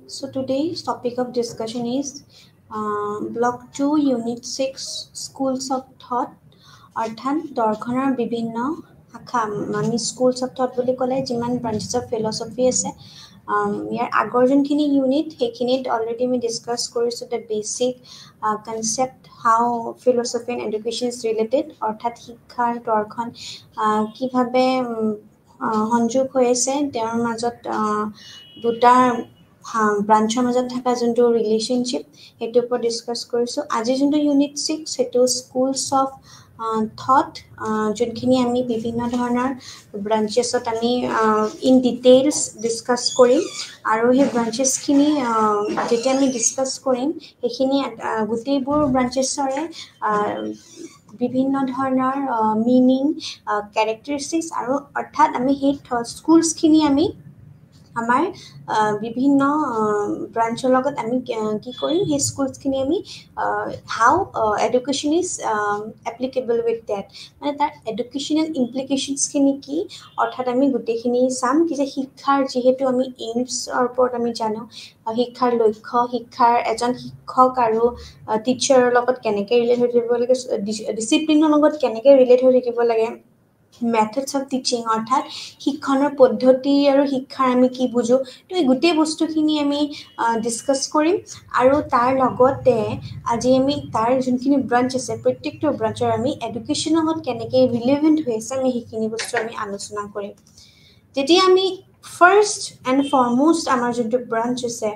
So today's topic of discussion is Block 2, Unit 6, Schools of Thought. অৰ্থাৎ দৰ্শনৰ বিভিন্ন শাখা আমি স্কুলছ অফ থট বুলি ক'লে যিমান ব্ৰাঞ্চেছ অফ ফিলচফি আছে ইয়াৰ আগৰ যোনখিনি ইউনিট সেইখিনিত অলৰেডি আমি ডিছকাছ কৰিছোঁ the basic concept how philosophy and education is related অৰ্থাৎ শিক্ষাৰ দৰ্শন কিভাৱে সংযোগ হৈ আছে তেওঁৰ মাজত দুটা ব্ৰাঞ্চৰ মাজত থকা যোনটো ৰিলেশ্যনশ্বিপ সেইটোৰ ওপৰত ডিছকাছ কৰিছোঁ আজি যোনটো ইউনিট 6 সেইটো স্কুলছ অফ থট যোনখিনি আমি বিভিন্ন ধৰণৰ ব্ৰাঞ্চেছত আমি ইন ডিটেইলছ ডিছকাছ কৰিম আৰু সেই ব্ৰাঞ্চেছখিনি যেতিয়া আমি ডিছকাছ কৰিম সেইখিনি গোটেইবোৰ ব্ৰাঞ্চেছৰে বিভিন্ন ধৰণৰ মিনিং কেৰেক্টাৰিষ্টিক্স আৰু অৰ্থাৎ আমি সেই স্কুলছখিনি আমি আমাৰ বিভিন্ন ব্ৰাঞ্চৰ লগত আমি কি কৰিম সেই স্কুলছখিনি আমি how education is applicable with date মানে তাৰ এডুকেশ্যনেল ইমপ্লিকেশ্যনছখিনি কি অৰ্থাৎ আমি গোটেইখিনি চাম কি যে শিক্ষাৰ যিহেতু আমি এইমছৰ ওপৰত আমি জানো শিক্ষাৰ লক্ষ্য শিক্ষাৰ এজন শিক্ষক আৰু টিচাৰৰ লগত কেনেকৈ ৰিলেট হৈ থাকিব লাগে ডিচিপ্লিনৰ লগত কেনেকৈ ৰিলেট হৈ থাকিব লাগে মেথডছ অফ টিচিং অৰ্থাৎ শিক্ষণৰ পদ্ধতি আৰু শিক্ষাৰ আমি কি বুজো তো এই গোটেই বস্তুখিনি আমি ডিছকাছ কৰিম আৰু তাৰ লগতে আজি আমি তাৰ যোনখিনি ব্ৰাঞ্চ আছে প্ৰত্যেকটো ব্ৰাঞ্চৰ আমি এডুকেশ্যনৰ লগত কেনেকৈ ৰিলেভেণ্ট হৈ আছে আমি সেইখিনি বস্তু আমি আলোচনা কৰিম যেতিয়া আমি ফাৰ্ষ্ট এণ্ড ফৰমষ্ট আমাৰ যোনটো ব্ৰাঞ্চ আছে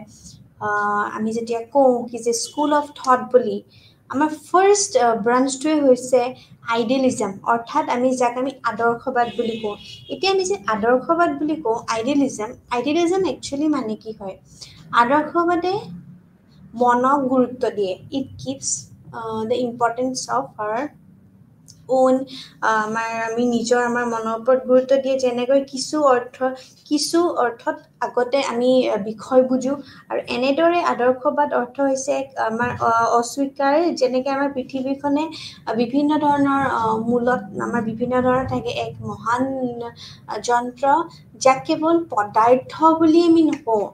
আমি যেতিয়া কওঁ কি যে স্কুল অফ থট বুলি আমাৰ ফাৰ্ষ্ট ব্ৰাঞ্চটোৱে হৈছে আইডিয়েলিজম অৰ্থাৎ আমি যাক আমি আদৰ্শবাদ বুলি কওঁ এতিয়া আমি যে আদৰ্শবাদ বুলি কওঁ আইডিয়েলিজম একচুৱেলি মানে কি হয় আদৰ্শবাদে মনক গুৰুত্ব দিয়ে it keeps the importance of our own আমি নিজৰ আমাৰ মনৰ ওপৰত গুৰুত্ব দিয়ে যেনেকৈ কিছু অৰ্থত আগতে আমি বিষয় বুজো আৰু এনেদৰে আদৰ্শবাদ অৰ্থ হৈছে আমাৰ অস্বীকাৰ যেনেকৈ আমাৰ পৃথিৱীখনে বিভিন্ন ধৰণৰ মূলত আমাৰ বিভিন্ন ধৰণৰ থাকে এক মহান যন্ত্ৰ যাক কেৱল পদাৰ্থ বুলি আমি নকওঁ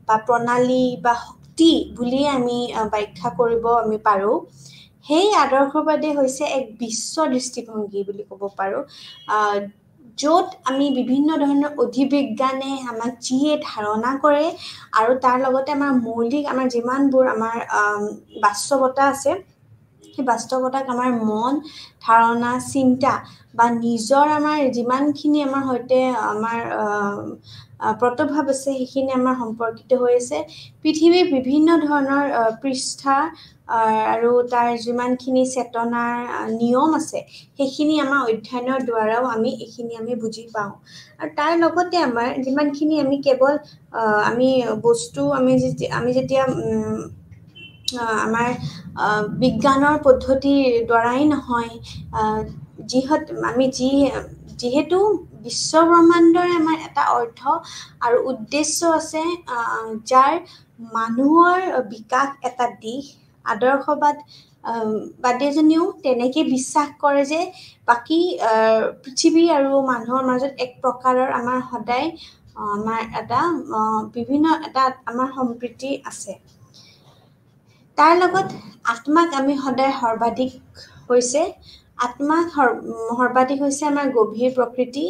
বা প্ৰণালী বা শক্তি বুলিয়ে আমি ব্যাখ্যা কৰিব আমি পাৰোঁ সেই আদৰ্শবাদে হৈছে এক বিশ্ব দৃষ্টিভংগী বুলি ক'ব পাৰোঁ য'ত আমি বিভিন্ন ধৰণৰ অধিবিজ্ঞানে আমাক যিয়ে ধাৰণা কৰে আৰু তাৰ লগতে আমাৰ মৌলিক আমাৰ যিমানবোৰ আমাৰ বাস্তৱতা আছে সেই বাস্তৱতাক আমাৰ মন ধাৰণা চিন্তা বা নিজৰ আমাৰ যিমানখিনি আমাৰ সৈতে আমাৰ প্ৰতভাৱ আছে সেইখিনি আমাৰ সম্পৰ্কিত হৈ আছে পৃথিৱীৰ বিভিন্ন ধৰণৰ পৃষ্ঠা আৰু তাৰ যিমানখিনি চেতনাৰ নিয়ম আছে সেইখিনি আমাৰ অধ্যয়নৰ দ্বাৰাও আমি এইখিনি আমি বুজি পাওঁ আৰু তাৰ লগতে আমাৰ যিমানখিনি আমি কেৱল আমি বস্তু আমি যেতিয়া আমাৰ বিজ্ঞানৰ পদ্ধতিৰ দ্বাৰাই নহয় যিহেতু বিশ্ব ব্ৰহ্মাণ্ডৰ আমাৰ এটা অৰ্থ আৰু উদ্দেশ্য আছে যাৰ মানুহৰ বিকাশ এটা দিশ আদৰ্শবাদ বাদীজনীও তেনেকৈ বিশ্বাস কৰে যে বাকী পৃথিৱী আৰু মানুহৰ মাজত এক প্ৰকাৰৰ আমাৰ সদায় আমাৰ এটা বিভিন্ন এটা আমাৰ সম্প্ৰীতি আছে তাৰ লগত আত্মাক আমি সদায় সৰ্বাধিক হৈছে আমাৰ গভীৰ প্ৰকৃতি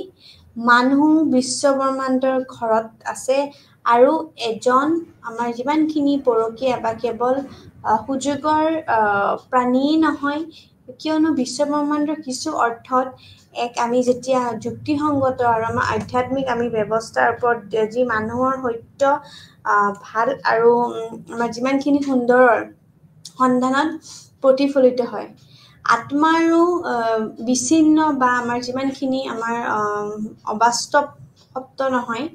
মানুহ বিশ্ব ব্ৰহ্মাণ্ডৰ ঘৰত আছে আৰু এজন আমাৰ যিমানখিনি পৰকীয়া বা কেৱল সুযোগৰ প্ৰাণীয়ে নহয় কিয়নো বিশ্ব ব্ৰহ্মাণ্ডৰ কিছু অৰ্থত এক আমি যেতিয়া যুক্তিসংগত আৰু আমাৰ আধ্যাত্মিক আমি ব্যৱস্থাৰ ওপৰত যি মানুহৰ সত্য ভাল আৰু আমাৰ যিমানখিনি সুন্দৰৰ সন্ধানত প্ৰতিফলিত হয় আত্মাৰো বিচ্ছিন্ন বা আমাৰ যিমানখিনি আমাৰ অবাস্তৱ সত্য নহয়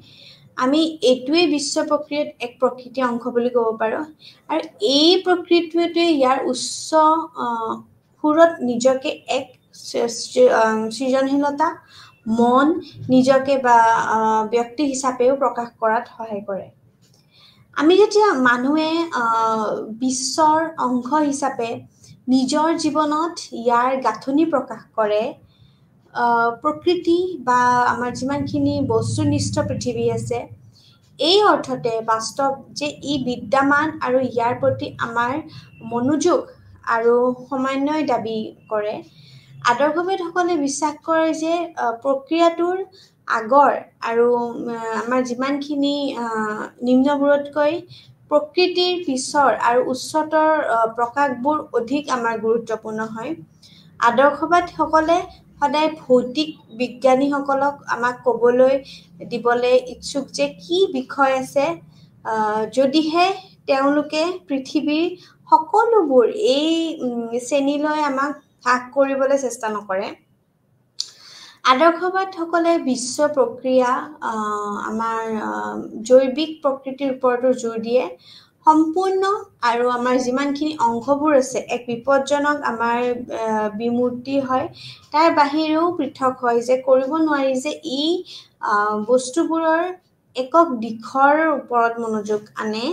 আমি এইটোৱে বিশ্ব প্ৰক্ৰিয়াত এক প্ৰকৃতি অংশ বুলি ক'ব পাৰোঁ আৰু এই প্ৰকৃতিটোৱে ইয়াৰ উচ্চ সুৰত নিজকে এক সৃজনশীলতা মন নিজকে বা ব্যক্তি হিচাপেও প্ৰকাশ কৰাত সহায় কৰে আমি যেতিয়া মানুহে বিশ্বৰ অংশ হিচাপে নিজৰ জীৱনত ইয়াৰ গাঁথনি প্ৰকাশ কৰে প্ৰকৃতি বা আমাৰ যিমানখিনি বস্তুনিষ্ঠ পৃথিৱী আছে এই অৰ্থতে বাস্তৱ যে ই বিদ্যমান আৰু ইয়াৰ প্ৰতি আমাৰ মনোযোগ আৰু সমন্বয় দাবী কৰে। আদৰ্শবাদীসকলে বিশ্বাস কৰে যে প্ৰক্ৰিয়াটোৰ আগৰ আৰু আমাৰ যিমানখিনি নিম্নবোৰতকৈ প্ৰকৃতিৰ পিছৰ আৰু উচ্চতৰ প্ৰকাশবোৰ অধিক আমাৰ গুৰুত্বপূৰ্ণ হয়। আদৰ্শবাদীসকলে সদায় ভৌতিক বিজ্ঞানীসকলক আমাক ক'বলৈ দিবলৈ ইচ্ছুক যে কি বিষয় আছে, যদিহে তেওঁলোকে পৃথিৱীৰ সকলোবোৰ এই শ্ৰেণীলৈ আমাক হ্ৰাস কৰিবলৈ চেষ্টা নকৰে। আদৰ্শবাদসকলে বিশ্ব প্ৰক্ৰিয়া আমাৰ জৈৱিক প্ৰকৃতিৰ ওপৰতো জোৰ দিয়ে। সম্পূৰ্ণ আৰু আমাৰ যিমানখিনি অংশবোৰ আছে এক বিপদজনক আমাৰ বিমূৰ্তি হয়, তাৰ বাহিৰেও পৃথক হয় যে কৰিব নোৱাৰি যে ই বস্তুবোৰৰ একক দিশৰ ওপৰত মনোযোগ আনে,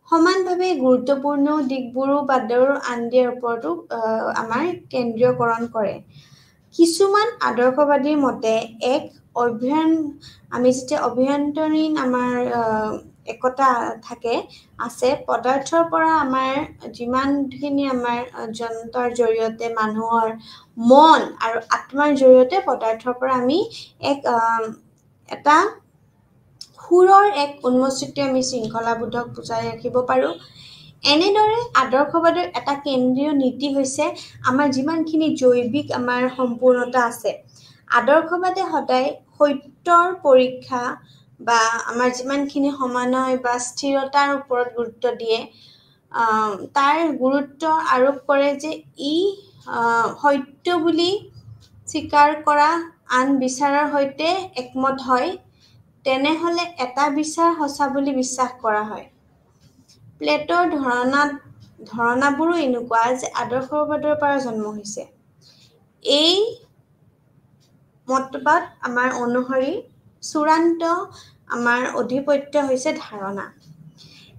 সমানভাৱে গুৰুত্বপূৰ্ণ দিশবোৰো বাদৰ আন দিয়াৰ ওপৰতো আমাৰ কেন্দ্ৰীয়কৰণ কৰে। কিছুমান আদৰ্শবাদীৰ মতে আমি যেতিয়া অভ্যন্তৰীণ আমাৰ একতা আছে পদাৰ্থৰ পৰা আমাৰ যিমানখিনি আমাৰ যন্ত্ৰৰ জৰিয়তে মানুহৰ মন আৰু আত্মাৰ জৰিয়তে পদাৰ্থৰ পৰা আমি এটা সুৰৰ এক উন্মোচিত আমি শৃংখলাবোধক বুজাই ৰাখিব পাৰোঁ। এনেদৰে আদৰ্শবাদৰ এটা কেন্দ্ৰীয় নীতি হৈছে আমাৰ যিমানখিনি জৈৱিক আমাৰ সম্পূৰ্ণতা আছে। আদৰ্শবাদে সদায় সত্যৰ পৰীক্ষা বা আমাৰ যিমানখিনি সমন্বয় বা স্থিৰতাৰ ওপৰত গুৰুত্ব দিয়ে, তাৰ গুৰুত্ব আৰোপ কৰে যে ই সত্য বুলি স্বীকাৰ কৰা আন বিচাৰৰ সৈতে একমত হয়, তেনেহ'লে এটা বিচাৰ সঁচা বুলি বিশ্বাস কৰা হয়। প্লেটৰ ধাৰণাবোৰো এনেকুৱা যে আদৰ্শবাদৰ পৰা জন্ম হৈছে। এই মতবাদ আমাৰ অনুসৰি চূড়ান্ত আমাৰ আধিপত্য হৈছে ধাৰণা।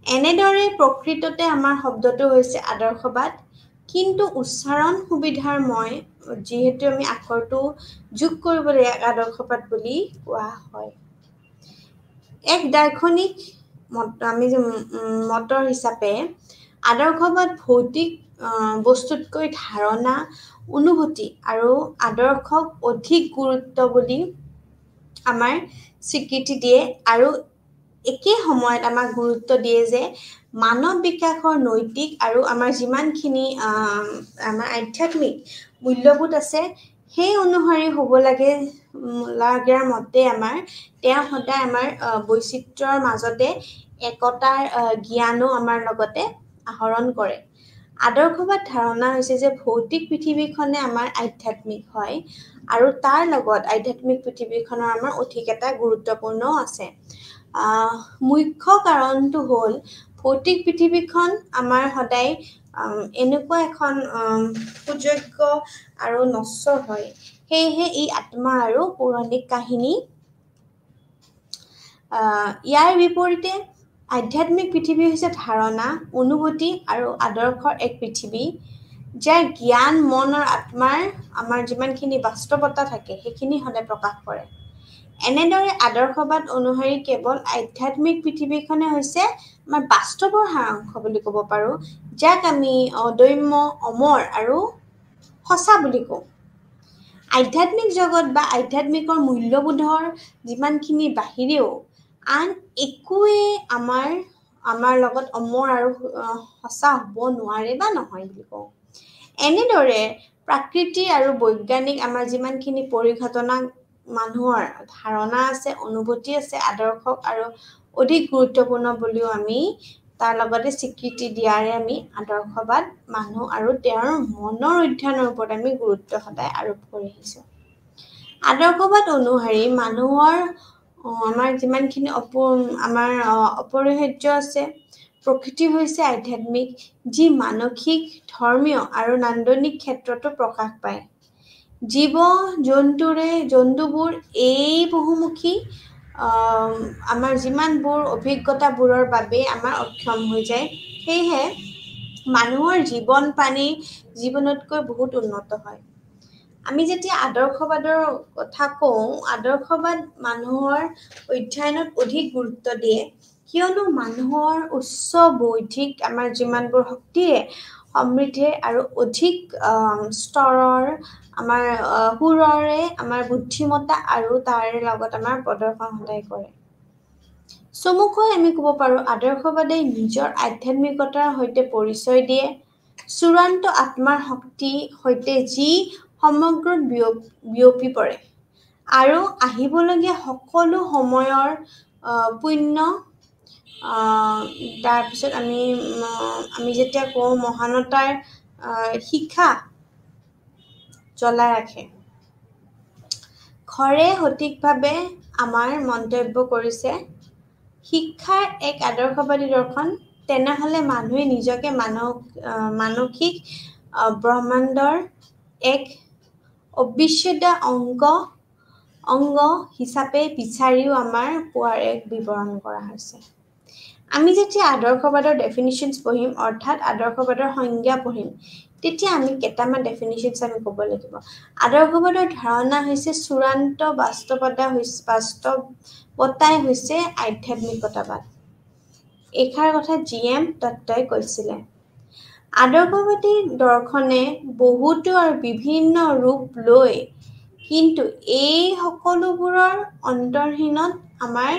এনেদৰে প্ৰকৃততে আমাৰ শব্দটো হৈছে আদৰ্শবাদ, কিন্তু উচ্চাৰণ সুবিধাৰ যিহেতু আমি আখৰটো যোগ কৰিবলৈ আদৰ্শবাদ বুলি কোৱা হয়। এক দাৰ্শনিক মতৰ হিচাপে আদৰ্শবাদ ভৌতিক বস্তুতকৈ ধাৰণা, অনুভূতি আৰু আদৰ্শক অধিক গুৰুত্ব বুলি আমাৰ স্বীকৃতি দিয়ে আৰু একে সময়ত আমাক গুৰুত্ব দিয়ে যে মানৱ বিকাশৰ নৈতিক আৰু আমাৰ যিমানখিনি আমাৰ আধ্যাত্মিক মূল্যবোধ আছে সেই অনুসৰি হ'ব লগাৰ মতে তেওঁ সদায় আমাৰ বৈচিত্ৰ্যৰ মাজতে একতাৰ জ্ঞানো আমাৰ লগতে আহৰণ কৰে। আদৰ্শবাদ ধাৰণা হৈছে যে ভৌতিক পৃথিৱীখনে আমাৰ আধ্যাত্মিক হয় আৰু তাৰ লগত আধ্যাত্মিক পৃথিৱীখনৰ আমাৰ অধিক এটা গুৰুত্বপূৰ্ণ আছে। মুখ্য কাৰণটো হ'ল ভৌতিক পৃথিৱীখন আমাৰ সদায় এনেকুৱা এখন সুযোগ্য আৰু নশ্বৰ হয়, সেয়েহে ই আত্মা আৰু পৌৰাণিক কাহিনী। ইয়াৰ বিপৰীতে আধ্যাত্মিক পৃথিৱী হৈছে ধাৰণা, অনুভূতি আৰু আদৰ্শৰ এক পৃথিৱী, যাৰ জ্ঞান, মন আৰু আত্মাৰ আমাৰ যিমানখিনি বাস্তৱতা থাকে সেইখিনি সদায় প্ৰকাশ কৰে। এনেদৰে আদৰ্শবাদ অনুসৰি কেৱল আধ্যাত্মিক পৃথিৱীখনে হৈছে আমাৰ বাস্তৱৰ সাৰাংশ বুলি ক'ব পাৰোঁ, যাক আমি অদম্য, অমৰ আৰু সঁচা বুলি কওঁ। আধ্যাত্মিক জগত বা আধ্যাত্মিকৰ মূল্যবোধৰ যিমানখিনি বাহিৰেও আন একোৱে আমাৰ লগত অমৰ আৰু সঁচা হ'ব নোৱাৰে বা নহয় বুলি কওঁ। এনেদৰে প্ৰাকৃতি আৰু বৈজ্ঞানিক আমাৰ যিমানখিনি পৰিঘটনা, মানুহৰ ধাৰণা আছে, অনুভূতি আছে, আদৰ্শক আৰু অধিক গুৰুত্বপূৰ্ণ বুলিও আমি তাৰ লগতে স্বীকৃতি দিয়াৰে আমি আদৰ্শবাদ মানুহ আৰু তেওঁৰ মনৰ অধ্যয়নৰ ওপৰত আমি গুৰুত্ব সদায় আৰোপ কৰি আহিছোঁ। আদৰ্শবাদ অনুসৰি মানুহৰ আমাৰ যিমানখিনি আমাৰ অপৰিহাৰ্য আছে, প্ৰকৃতি হৈছে আধ্যাত্মিক, যি মানসিক, ধৰ্মীয় আৰু নান্দনিক ক্ষেত্ৰতো প্ৰকাশ পায়। জন্তুবোৰ এই বহুমুখী আমাৰ যিমানবোৰ অভিজ্ঞতাবোৰৰ বাবে আমাৰ অক্ষম হৈ যায়, সেয়েহে মানুহৰ জীৱন প্ৰাণীৰ জীৱনতকৈ বহুত উন্নত হয়। আমি যেতিয়া আদৰ্শবাদৰ কথা কওঁ, আদৰ্শবাদ মানুহৰ অধ্যয়নত অধিক গুৰুত্ব দিয়ে, কিয়নো মানুহৰ উচ্চ বৌদ্ধিক আমাৰ যিমানবোৰ শক্তিয়ে সমৃদ্ধি আৰু অধিক স্তৰৰ আমাৰ সুৰৰে আমাৰ বুদ্ধিমত্তা আৰু তাৰ লগত আমাৰ প্ৰদৰ্শন সদায় কৰে। চমুকৈ আমি ক'ব পাৰোঁ আদৰ্শবাদে নিজৰ আধ্যাত্মিকতাৰ সৈতে পৰিচয় দিয়ে, চূড়ান্ত আত্মাৰ শক্তিৰ সৈতে যি সমগ্ৰত বিয়পি পৰে আৰু আহিবলগীয়া সকলো সময়ৰ পুণ্য তাৰপিছত আমি যেতিয়া কওঁ মহানতাৰ শিখা জ্বলাই ৰাখে। খৰে সঠিকভাৱে আমাৰ মন্তব্য কৰিছে, শিক্ষাৰ এক আদৰ্শবাদী দৰ্শন, তেনেহ'লে মানুহে নিজকে মানসিক ব্ৰহ্মাণ্ডৰ এক অবিচ্ছেদ্য অংগ হিচাপে বিচাৰিও আমাৰ পোৱাৰ এক বিৱৰণ কৰা হৈছে। আমি যেতিয়া আদৰ্শবাদৰ ডেফিনিশ্যনছ পঢ়িম, অৰ্থাৎ আদৰ্শবাদৰ সংজ্ঞা পঢ়িম, তেতিয়া আমি কেইটামান ডেফিনিশ্যনছ আমি ক'ব লাগিব। আদৰ্শবাদৰ ধাৰণা হৈছে চূড়ান্ত বাস্তৱতাই হৈছে আধ্যাত্মিকতাবাদ। এইষাৰ কথা GM দত্তই কৈছিলে। আদৰ্শবাদী দৰ্শনে বহুতো আৰু বিভিন্ন ৰূপ লৈ, কিন্তু এই সকলোবোৰৰ অন্তৰ্হীনত আমাৰ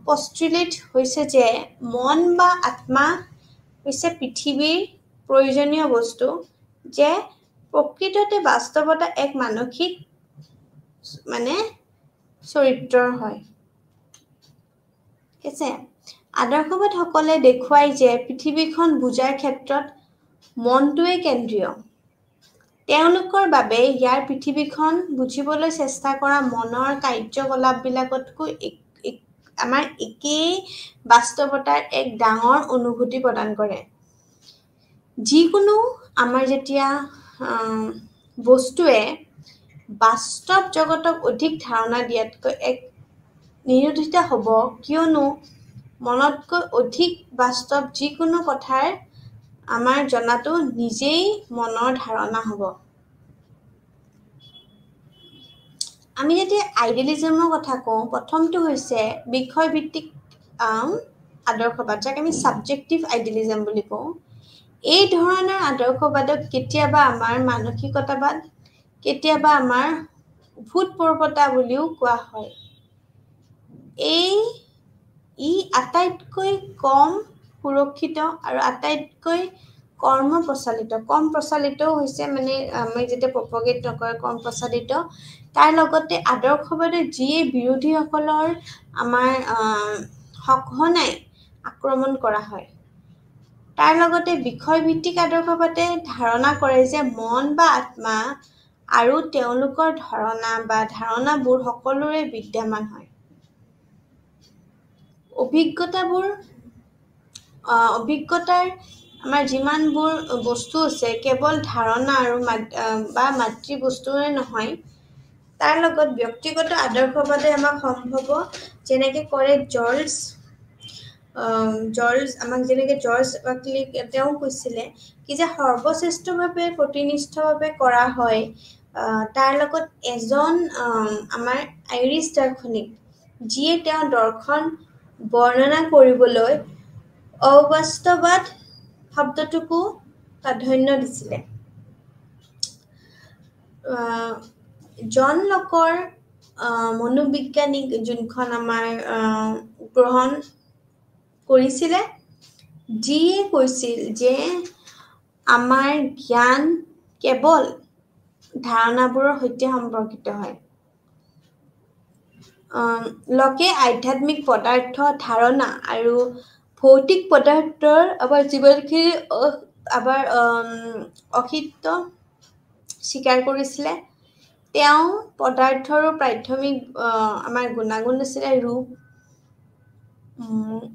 পষ্টুলেট হৈছে যে মন বা আত্মা হৈছে পৃথিৱীৰ প্ৰয়োজনীয় বস্তু, যে প্ৰকৃততে বাস্তৱতা এক মানসিক চৰিত্ৰৰ হয়। ঠিক আছে। আদৰ্শবাদসকলে দেখুৱায় যে পৃথিৱীখন বুজাৰ ক্ষেত্ৰত মনটোৱে কেন্দ্ৰীয়। তেওঁলোকৰ বাবে ইয়াৰ পৃথিৱীখন বুজিবলৈ চেষ্টা কৰা মনৰ কাৰ্যকলাপবিলাকতকৈ আমাৰ একেই বাস্তৱতাৰ এক ডাঙৰ অনুভূতি প্ৰদান কৰে। যিকোনো আমাৰ যেতিয়া বস্তুৱে বাস্তৱ জগতক অধিক ধাৰণা দিয়াতকৈ এক নিৰোধিত হ'ব, কিয়নো মনতকৈ অধিক বাস্তৱ যিকোনো কথাৰ আমাৰ জনাটো নিজেই মনৰ ধাৰণা হ'ব। আমি যেতিয়া আইডিয়েলিজমৰ কথা কওঁ, প্ৰথমটো হৈছে বিষয়ভিত্তিক আদৰ্শবাদ, যাক আমি ছাবজেক্টিভ আইডিয়েলিজম বুলি কওঁ। এই ধৰণৰ আদৰ্শবাদক কেতিয়াবা আমাৰ মানসিকতাবাদ, কেতিয়াবা আমাৰ ভূতপূৰ্বতা বুলিও কোৱা হয়। ই আটাইতকৈ কম সুৰক্ষিত আৰু আটাইতকৈ কম প্ৰচলিতও হৈছে, আমি যেতিয়া প্ৰপগেট নকৰে কম প্ৰচলিত। তাৰ লগতে আদৰ্শবাদে যিয়ে বিৰোধীসকলৰ আমাৰ সঘনাই আক্ৰমণ কৰা হয়। তাৰ লগতে বিষয়ভিত্তিক আদৰ্শবাদে ধাৰণা কৰে যে মন বা আত্মা আৰু তেওঁলোকৰ ধাৰণা বা ধাৰণাবোৰ সকলোৰে বিদ্যমান হয়। অভিজ্ঞতাৰ আমাৰ যিমানবোৰ বস্তু আছে কেৱল ধাৰণা আৰু বা মাতৃ বস্তুৰে নহয়, তাৰ লগত ব্যক্তিগত আদৰ্শবাদে আমাক সম্ভৱ যেনেকৈ কৰে জৰ্জ বাকলি তেওঁ কৈছিলে কি যে সৰ্বশ্ৰেষ্ঠভাৱে প্ৰতিনিষ্ঠভাৱে কৰা হয়। তাৰ লগত এজন আমাৰ আইৰিছ দাৰ্শনিক, যিয়ে তেওঁ দৰ্শন বৰ্ণনা কৰিবলৈ অবাস্তৱবাদ শব্দটোকো প্ৰাধান্য দিছিলে। জন লকৰ মনোবিজ্ঞানিক যোনখন আমাৰ গ্ৰহণ কৰিছিলে, যিয়ে কৈছিল যে আমাৰ জ্ঞান কেৱল ধাৰণাবোৰৰ সৈতে সম্পৰ্কিত হয়। লকে আধ্যাত্মিক পদাৰ্থ ধাৰণা আৰু ভৌতিক পদাৰ্থৰ আমাৰ যিমানখিনি অসিদ্ধ স্বীকাৰ কৰিছিলে। তেওঁ পদাৰ্থৰো প্ৰাথমিক আমাৰ গুণাগুণ আছিলে ৰূপ,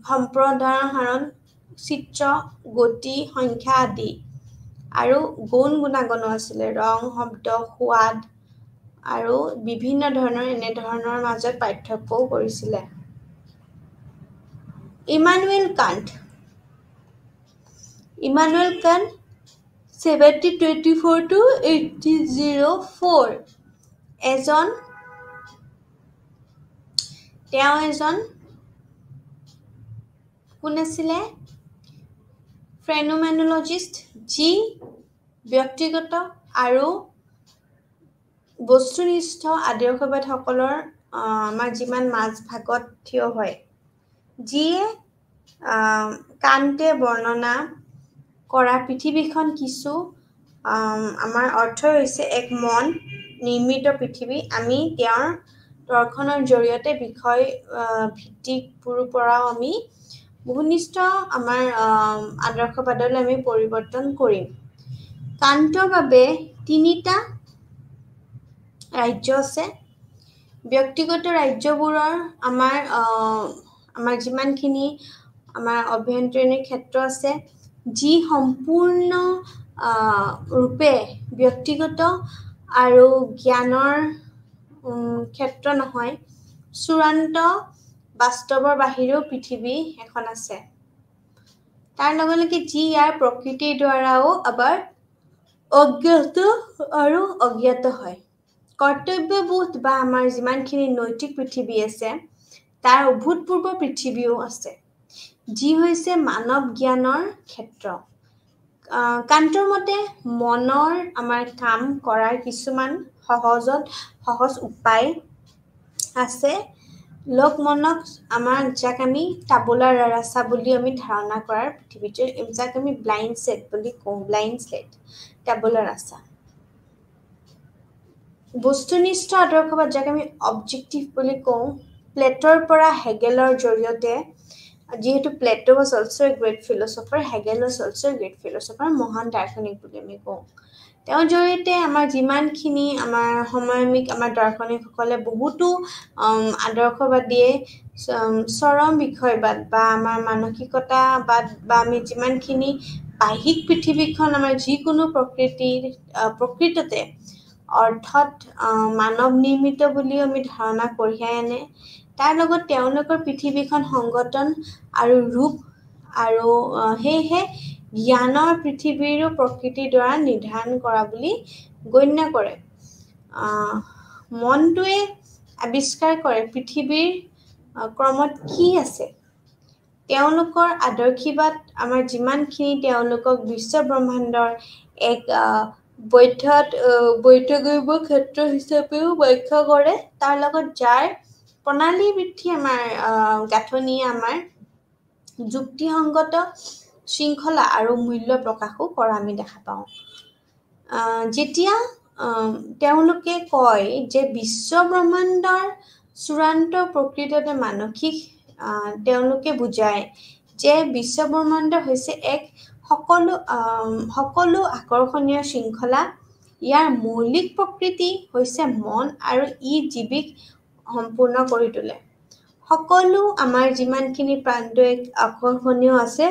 সম্প্ৰসাৰণ, চিত্ৰ, গতি, সংখ্যা আদি, আৰু গৌণ গুণাগুণো আছিলে ৰং, শব্দ, সোৱাদ আৰু বিভিন্ন ধৰণৰ এনেধৰণৰ মাজত পাৰ্থক্যও কৰিছিলে। ইমানুৱেল কাণ্ট 7024 to 8004 তেওঁ এজন কোন আছিলে ফেনোমেনলজিষ্ট যি ব্যক্তিগত আৰু বস্তুনিষ্ঠ আদৰ্শবাদসকলৰ আমাৰ যিমান মাজ ভাগত থিয় হয় যিয়ে কান্তে বৰ্ণনা কৰা পৃথিৱীখন কিছু আমাৰ অৰ্থ হৈছে এক মন নিৰ্মিত পৃথিৱী আমি তেওঁৰ দৰ্শনৰ জৰিয়তে বিষয় ভিত্তিক পৰাও আমি বহুনিষ্ঠ আমাৰ আদৰ্শবাদলৈ আমি পৰিৱৰ্তন কৰিম কান্তৰ বাবে তিনিটা ৰাজ্য আছে ব্যক্তিগত ৰাজ্যবোৰৰ আমাৰ যিমানখিনি আমাৰ অভ্যন্তৰীণ ক্ষেত্ৰ আছে যি সম্পূৰ্ণ ৰূপে ব্যক্তিগত আৰু জ্ঞানৰ ক্ষেত্ৰ নহয় চূড়ান্ত বাস্তৱৰ বাহিৰেও পৃথিৱী এখন আছে তাৰ লগে লগে যি ইয়াৰ প্ৰকৃতিৰ দ্বাৰাও আবাৰ অজ্ঞাত আৰু অজ্ঞাত হয় কৰ্তব্যবোধ বা আমাৰ যিমানখিনি নৈতিক পৃথিৱী আছে তাৰ অভূতপূৰ্ব পৃথিৱীও আছে যি হৈছে মানৱ জ্ঞানৰ ক্ষেত্ৰ কান্তৰ মতে মনৰ আমাৰ কাম কৰাৰ কিছুমান সহজ উপায় আছে লোক মনক আমাৰ যাক আমি টাবুলা ৰাসা বুলি আমি ধাৰণা কৰাৰ পৃথিৱীটো যাক আমি ব্লাইণ্ড ছেট বুলি কওঁ ব্লাইণ্ড ছেট টাবুলা ৰাসা বস্তুনিষ্ঠ আদৰ্শবাদ যাক আমি অবজেক্টিভ বুলি কওঁ প্লেটৰ পৰা হেগেলৰ জৰিয়তে যিহেতু Plato was also a great philosopher Hegel was also a great philosopher মহান দাৰ্শনিক বুলি আমি কওঁ তেওঁৰ জৰিয়তে আমাৰ যিমানখিনি আমাৰ সময়মিক আমাৰ দাৰ্শনিকসকলে বহুতো আদৰ্শবাদীয়ে চৰম বিষয়বাদ বা আমাৰ মানসিকতাবাদ বা আমি যিমানখিনি বাহিক পৃথিৱীখন আমাৰ যিকোনো প্ৰকৃততে অৰ্থাৎ মানৱ নিৰ্মিত বুলি আমি ধাৰণা কঢ়িয়াই আনে তাৰ লগত তেওঁলোকৰ পৃথিৱীখন সংগঠন আৰু ৰূপ আৰু হেহে জ্ঞানৰ পৃথিৱীৰো প্ৰকৃতিৰ দ্বাৰা নিৰ্ধাৰণ কৰা বুলি গণ্য কৰে মনটোৱে আৱিষ্কাৰ কৰে পৃথিৱীৰ ক্ৰমত কি আছে তেওঁলোকৰ আদৰ্শীবাদ আমাৰ যিমানখিনি তেওঁলোকক বিশ্ব ব্ৰহ্মাণ্ডৰ এক বৈধগম্য ক্ষেত্ৰ হিচাপেও ব্যাখ্যা কৰে তাৰ লগত যাৰ প্ৰণালী বৃদ্ধি আমাৰ গাঁথনিয়ে আমাৰ যুক্তিসংগত শৃংখলা আৰু মূল্য প্ৰকাশো কৰা আমি দেখা পাওঁ যেতিয়া তেওঁলোকে কয় যে বিশ্ব ব্ৰহ্মাণ্ডৰ চূড়ান্ত প্ৰকৃততে মানসিক তেওঁলোকে বুজায় যে বিশ্ব ব্ৰহ্মাণ্ড হৈছে এক সকলো আকৰ্ষণীয় শৃংখলা ইয়াৰ মৌলিক প্ৰকৃতি হৈছে মন আৰু ই জীৱিক সম্পূৰ্ণ কৰি তোলে সকলো আমাৰ যিমানখিনি প্ৰান্তৰিক আকৰ্ষণীয় আছে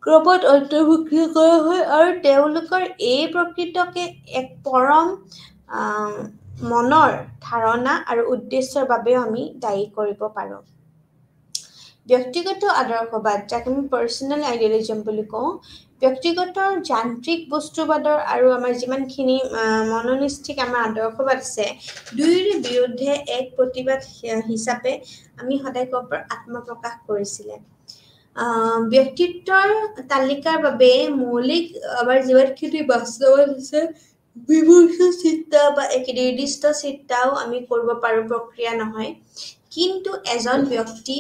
ক্ৰমত অন্তৰ্ভুক্ত কৰা হয় আৰু তেওঁলোকৰ এই প্ৰকৃতকে এক পৰম মনৰ ধাৰণা আৰু উদ্দেশ্যৰ বাবেও আমি দায়ী কৰিব পাৰোঁ ব্যক্তিগত আদৰ্শবাদ যাক আমি পাৰ্চনেল আইডিয়েলিজম বুলি কওঁ ব্যক্তিগত যান্ত্ৰিক বস্তুবাদৰ আৰু আমাৰ যিমানখিনি মনোনিষ্ঠিক আমাৰ আদৰ্শবাদ আছে দুয়োৰে বিৰুদ্ধে এক প্ৰতিবাদ হিচাপে আমি সদায় আত্মপ্ৰকাশ কৰিছিলে ব্যক্তিত্বৰ তালিকাৰ বাবে মৌলিক আমাৰ যিমানখিনি বাস্তৱত আছে বিমূৰ্ত চিন্তা বা এক নিৰ্দিষ্ট চিন্তাও আমি কৰিব পাৰোঁ প্ৰক্ৰিয়া নহয় কিন্তু এজন ব্যক্তি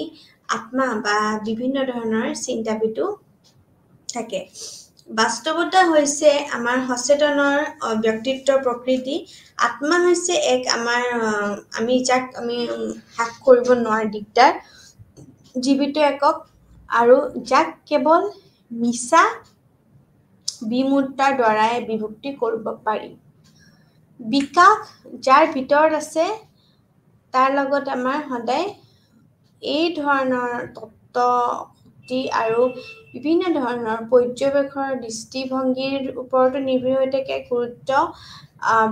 আত্মা বা বিভিন্ন ধৰণৰ চিন্তাবিদো থাকে বাস্তৱতা হৈছে আমাৰ সচেতনৰ ব্যক্তিত্বৰ প্ৰকৃতি আত্মা হৈছে এক আমাৰ আমি যাক আমি হ্ৰাস কৰিব নোৱাৰা দিগদাৰ জীৱিত একক আৰু যাক কেৱল মিছা বিমূৰ্তাৰ দ্বাৰাই বিভক্তি কৰিব পাৰি বিকাশ যাৰ ভিতৰত আছে তাৰ লগত আমাৰ সদায় এই ধৰণৰ তত্ত্ব আৰু বিভিন্ন ধৰণৰ পৰ্যবেক্ষণৰ দৃষ্টিভংগীৰ ওপৰতো নিৰ্ভৰ হৈ থাকে গুৰুত্ব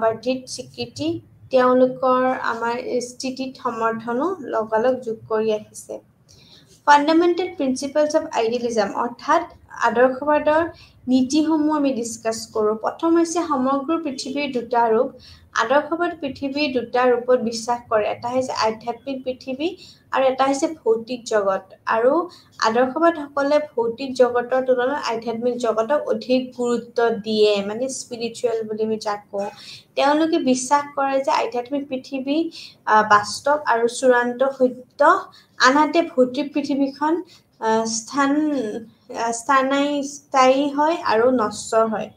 বৰ্ধিত স্বীকৃতি তেওঁলোকৰ আমাৰ স্থিতিত সমৰ্থনো লগালগ যোগ কৰি আহিছে ফাণ্ডামেণ্টেল প্ৰিন্সিপলছ অফ আইডিয়েলিজম অৰ্থাৎ আদৰ্শবাদৰ নীতিসমূহ আমি ডিছকাছ কৰোঁ। প্ৰথম হৈছে সমগ্ৰ পৃথিৱীৰ দুটা ৰূপ। আদৰ্শবাদ পৃথিৱীৰ দুটা ৰূপত বিশ্বাস কৰে, এটা হৈছে আধ্যাত্মিক পৃথিৱী আৰু এটা হৈছে ভৌতিক জগত। আৰু আদৰ্শবাদসকলে ভৌতিক জগতৰ তুলনাত আধ্যাত্মিক জগতক অধিক গুৰুত্ব দিয়ে, মানে স্পিৰিচুৱেল বুলি আমি যাক কওঁ। তেওঁলোকে বিশ্বাস কৰে যে আধ্যাত্মিক পৃথিৱী বাস্তৱ আৰু চূড়ান্ত সত্য, আনহাতে ভৌতিক পৃথিৱীখন স্থায়ী হয় আৰু নশ্বৰ হয়।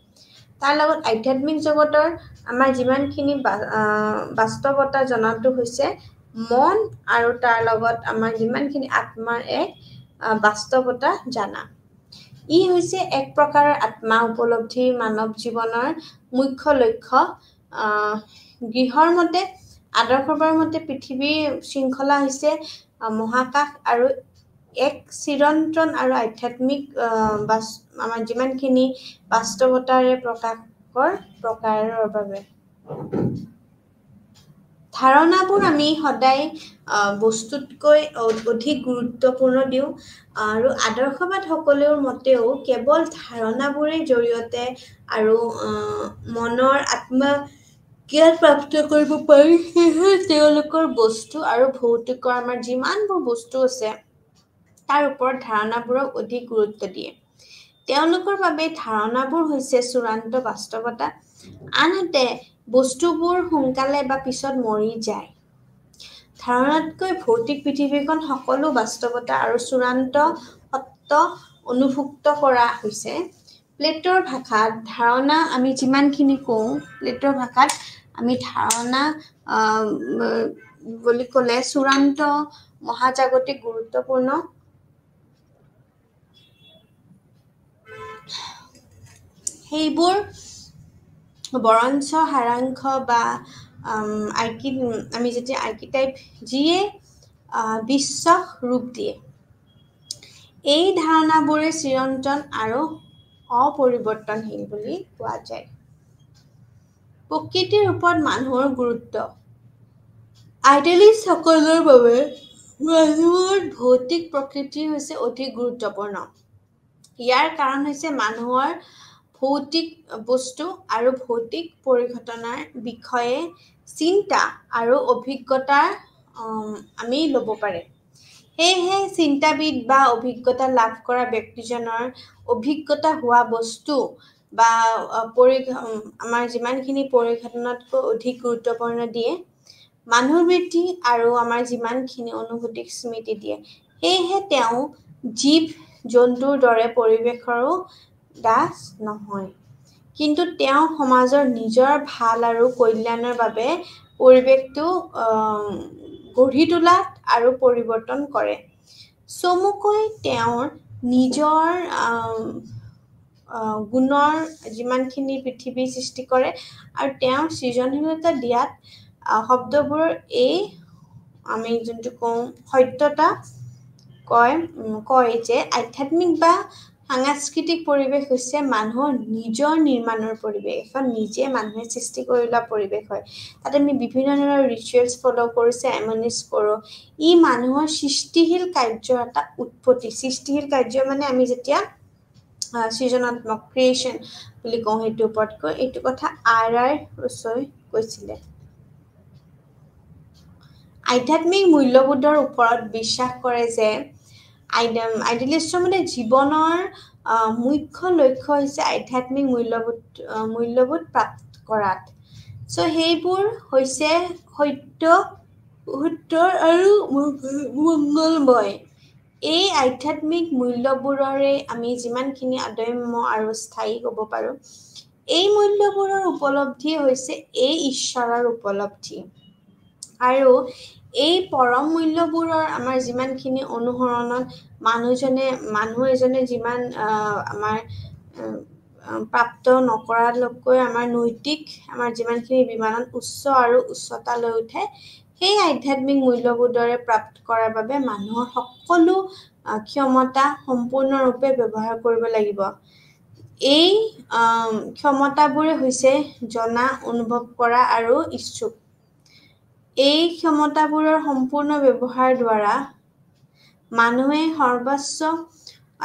তাৰ লগত আধ্যাত্মিক জগতৰ আমাৰ যিমানখিনি বাস্তৱতা জনাটো হৈছে মন আৰু তাৰ লগত আমাৰ যিমানখিনি আত্মাৰ এক বাস্তৱতা জানা। ই হৈছে এক প্ৰকাৰৰ আত্মা উপলব্ধি মানৱ জীৱনৰ মুখ্য লক্ষ্য। গৃহৰ মতে আদৰ্শবাদৰ মতে পৃথিৱীৰ শৃংখলা হৈছে মহাকাশ আৰু এক চিৰন্তন আৰু আধ্যাত্মিক আমাৰ যিমানখিনি বাস্তৱতাৰে প্ৰকাৰৰ বাবে। ধাৰণাবোৰ আমি সদায় বস্তুতকৈ অধিক গুৰুত্বপূৰ্ণ দিওঁ আৰু আদৰ্শবাদ সকলৰ মতেও কেৱল ধাৰণাবোৰৰ জৰিয়তে আৰু মনৰ আত্মজ্ঞান প্ৰাপ্ত কৰিব পাৰি। সেয়েহে তেওঁলোকৰ বস্তু আৰু ভৌতিকৰ আমাৰ যিমানবোৰ বস্তু আছে তাৰ ওপৰত ধাৰণাবোৰক অধিক গুৰুত্ব দিয়ে। তেওঁলোকৰ বাবে ধাৰণাবোৰ হৈছে চূড়ান্ত বাস্তৱতা, আনহাতে বস্তুবোৰ সোনকালে বা পিছত মৰি যায়। ধাৰণাতকৈ ভৌতিক পৃথিৱীখন সকলো বাস্তৱতা আৰু চূড়ান্ত সত্য অনুভুক্ত কৰা হৈছে। প্লেটৰ ভাষাত ধাৰণা আমি যিমানখিনি কওঁ, প্লেটৰ ভাষাত আমি ধাৰণা বুলি ক'লে চূড়ান্ত মহাজাগতিক গুৰুত্বপূৰ্ণ সেইবোৰ বৰঞ্চ সাৰাংশ বা আমি যেতিয়া আৰ্কিটাইপ যিয়ে বিশ্বক ৰূপ দিয়ে। এই ধাৰণাবোৰে চিৰন্তন আৰু অপৰিৱৰ্তনশীল বুলি কোৱা যায়। প্ৰকৃতিৰ ওপৰত মানুহৰ গুৰুত্ব। আইডিয়েলিষ্টসকলৰ বাবে মানুহৰ ভৌতিক প্ৰকৃতি হৈছে অধিক গুৰুত্বপূৰ্ণ। ইয়াৰ কাৰণ হৈছে মানুহৰ ভৌতিক বস্তু আৰু ভৌতিক পৰিঘটনাৰ বিষয়ে চিন্তা আৰু অভিজ্ঞতা আমি ল'ব পাৰে। সেয়েহে চিন্তাবিদ বা অভিজ্ঞতা লাভ কৰা ব্যক্তিজনৰ অভিজ্ঞতা হোৱা বস্তু বা আমাৰ যিমানখিনি পৰিঘটনাতকৈ অধিক গুৰুত্বপূৰ্ণ দিয়ে। মানুহৰ বৃদ্ধি আৰু আমাৰ যিমানখিনি অনুভূতিক স্মৃতি দিয়ে। সেয়েহে তেওঁ জীৱ জন্তুৰ দৰে পৰিৱেশৰো দাস নহয়, কিন্তু তেওঁ সমাজৰ নিজৰ ভাল আৰু কল্যাণৰ বাবে পৰিৱেশটো গঢ়ি তোলাত আৰু পৰিৱৰ্তন কৰে। চমুকৈ তেওঁৰ নিজৰ গুণৰ যিমানখিনি পৃথিৱী সৃষ্টি কৰে আৰু তেওঁৰ সৃজনশীলতা দিয়াত শব্দবোৰৰ এই আমি যোনটো কওঁ সত্যতা কয় যে আধ্যাত্মিক বা সাংস্কৃতিক পৰিৱেশ হৈছে মানুহৰ নিজৰ নিৰ্মাণৰ পৰিৱেশ। এখন নিজে মানুহে সৃষ্টি কৰি লোৱা পৰিৱেশ হয়। তাত আমি বিভিন্ন ধৰণৰ ৰিচুৱেলছ ফ'ল' কৰোঁ, চেৰেমনিজ কৰোঁ। ই মানুহৰ সৃষ্টিশীল কাৰ্যৰ এটা উৎপত্তি। সৃষ্টিশীল কাৰ্য মানে আমি যেতিয়া সৃজনাত্মক ক্ৰিয়েশ্যন বুলি কওঁ সেইটোৰ ওপৰত কয়। এইটো কথা R.R. ৰুছ'ই কৈছিলে। আধ্যাত্মিক মূল্যবোধৰ ওপৰত বিশ্বাস কৰে যে আইডিয়েলিষ্টৰ মতে জীৱনৰ মুখ্য লক্ষ্য হৈছে আধ্যাত্মিক মূল্যবোধ প্ৰাপ্ত কৰাত। সেইবোৰ হৈছে সত্য আৰু মংগলময়। এই আধ্যাত্মিক মূল্যবোধৰে আমি যিমানখিনি অদম্য আৰু স্থায়ী হ'ব পাৰোঁ, এই মূল্যবোধৰ উপলব্ধি হৈছে এই ঈশ্বৰৰ উপলব্ধি। আৰু এই পৰম মূল্যবোধৰ আমাৰ যিমানখিনি অনুসৰণত মানুহ এজনে যিমান আমাৰ প্ৰাপ্ত নকৰালৈকৈ আমাৰ নৈতিক আমাৰ যিমানখিনি বিমানত উচ্চ আৰু উচ্চতা লৈ উঠে, সেই আধ্যাত্মিক মূল্যবোধৰে প্ৰাপ্ত কৰাৰ বাবে মানুহৰ সকলো ক্ষমতা সম্পূৰ্ণৰূপে ব্যৱহাৰ কৰিব লাগিব। এই ক্ষমতাবোৰে হৈছে জনা, অনুভৱ কৰা আৰু ইচ্ছুক। এই ক্ষমতাবোৰৰ সম্পূৰ্ণ ব্যৱহাৰ দ্বাৰা মানুহে সৰ্বোচ্চ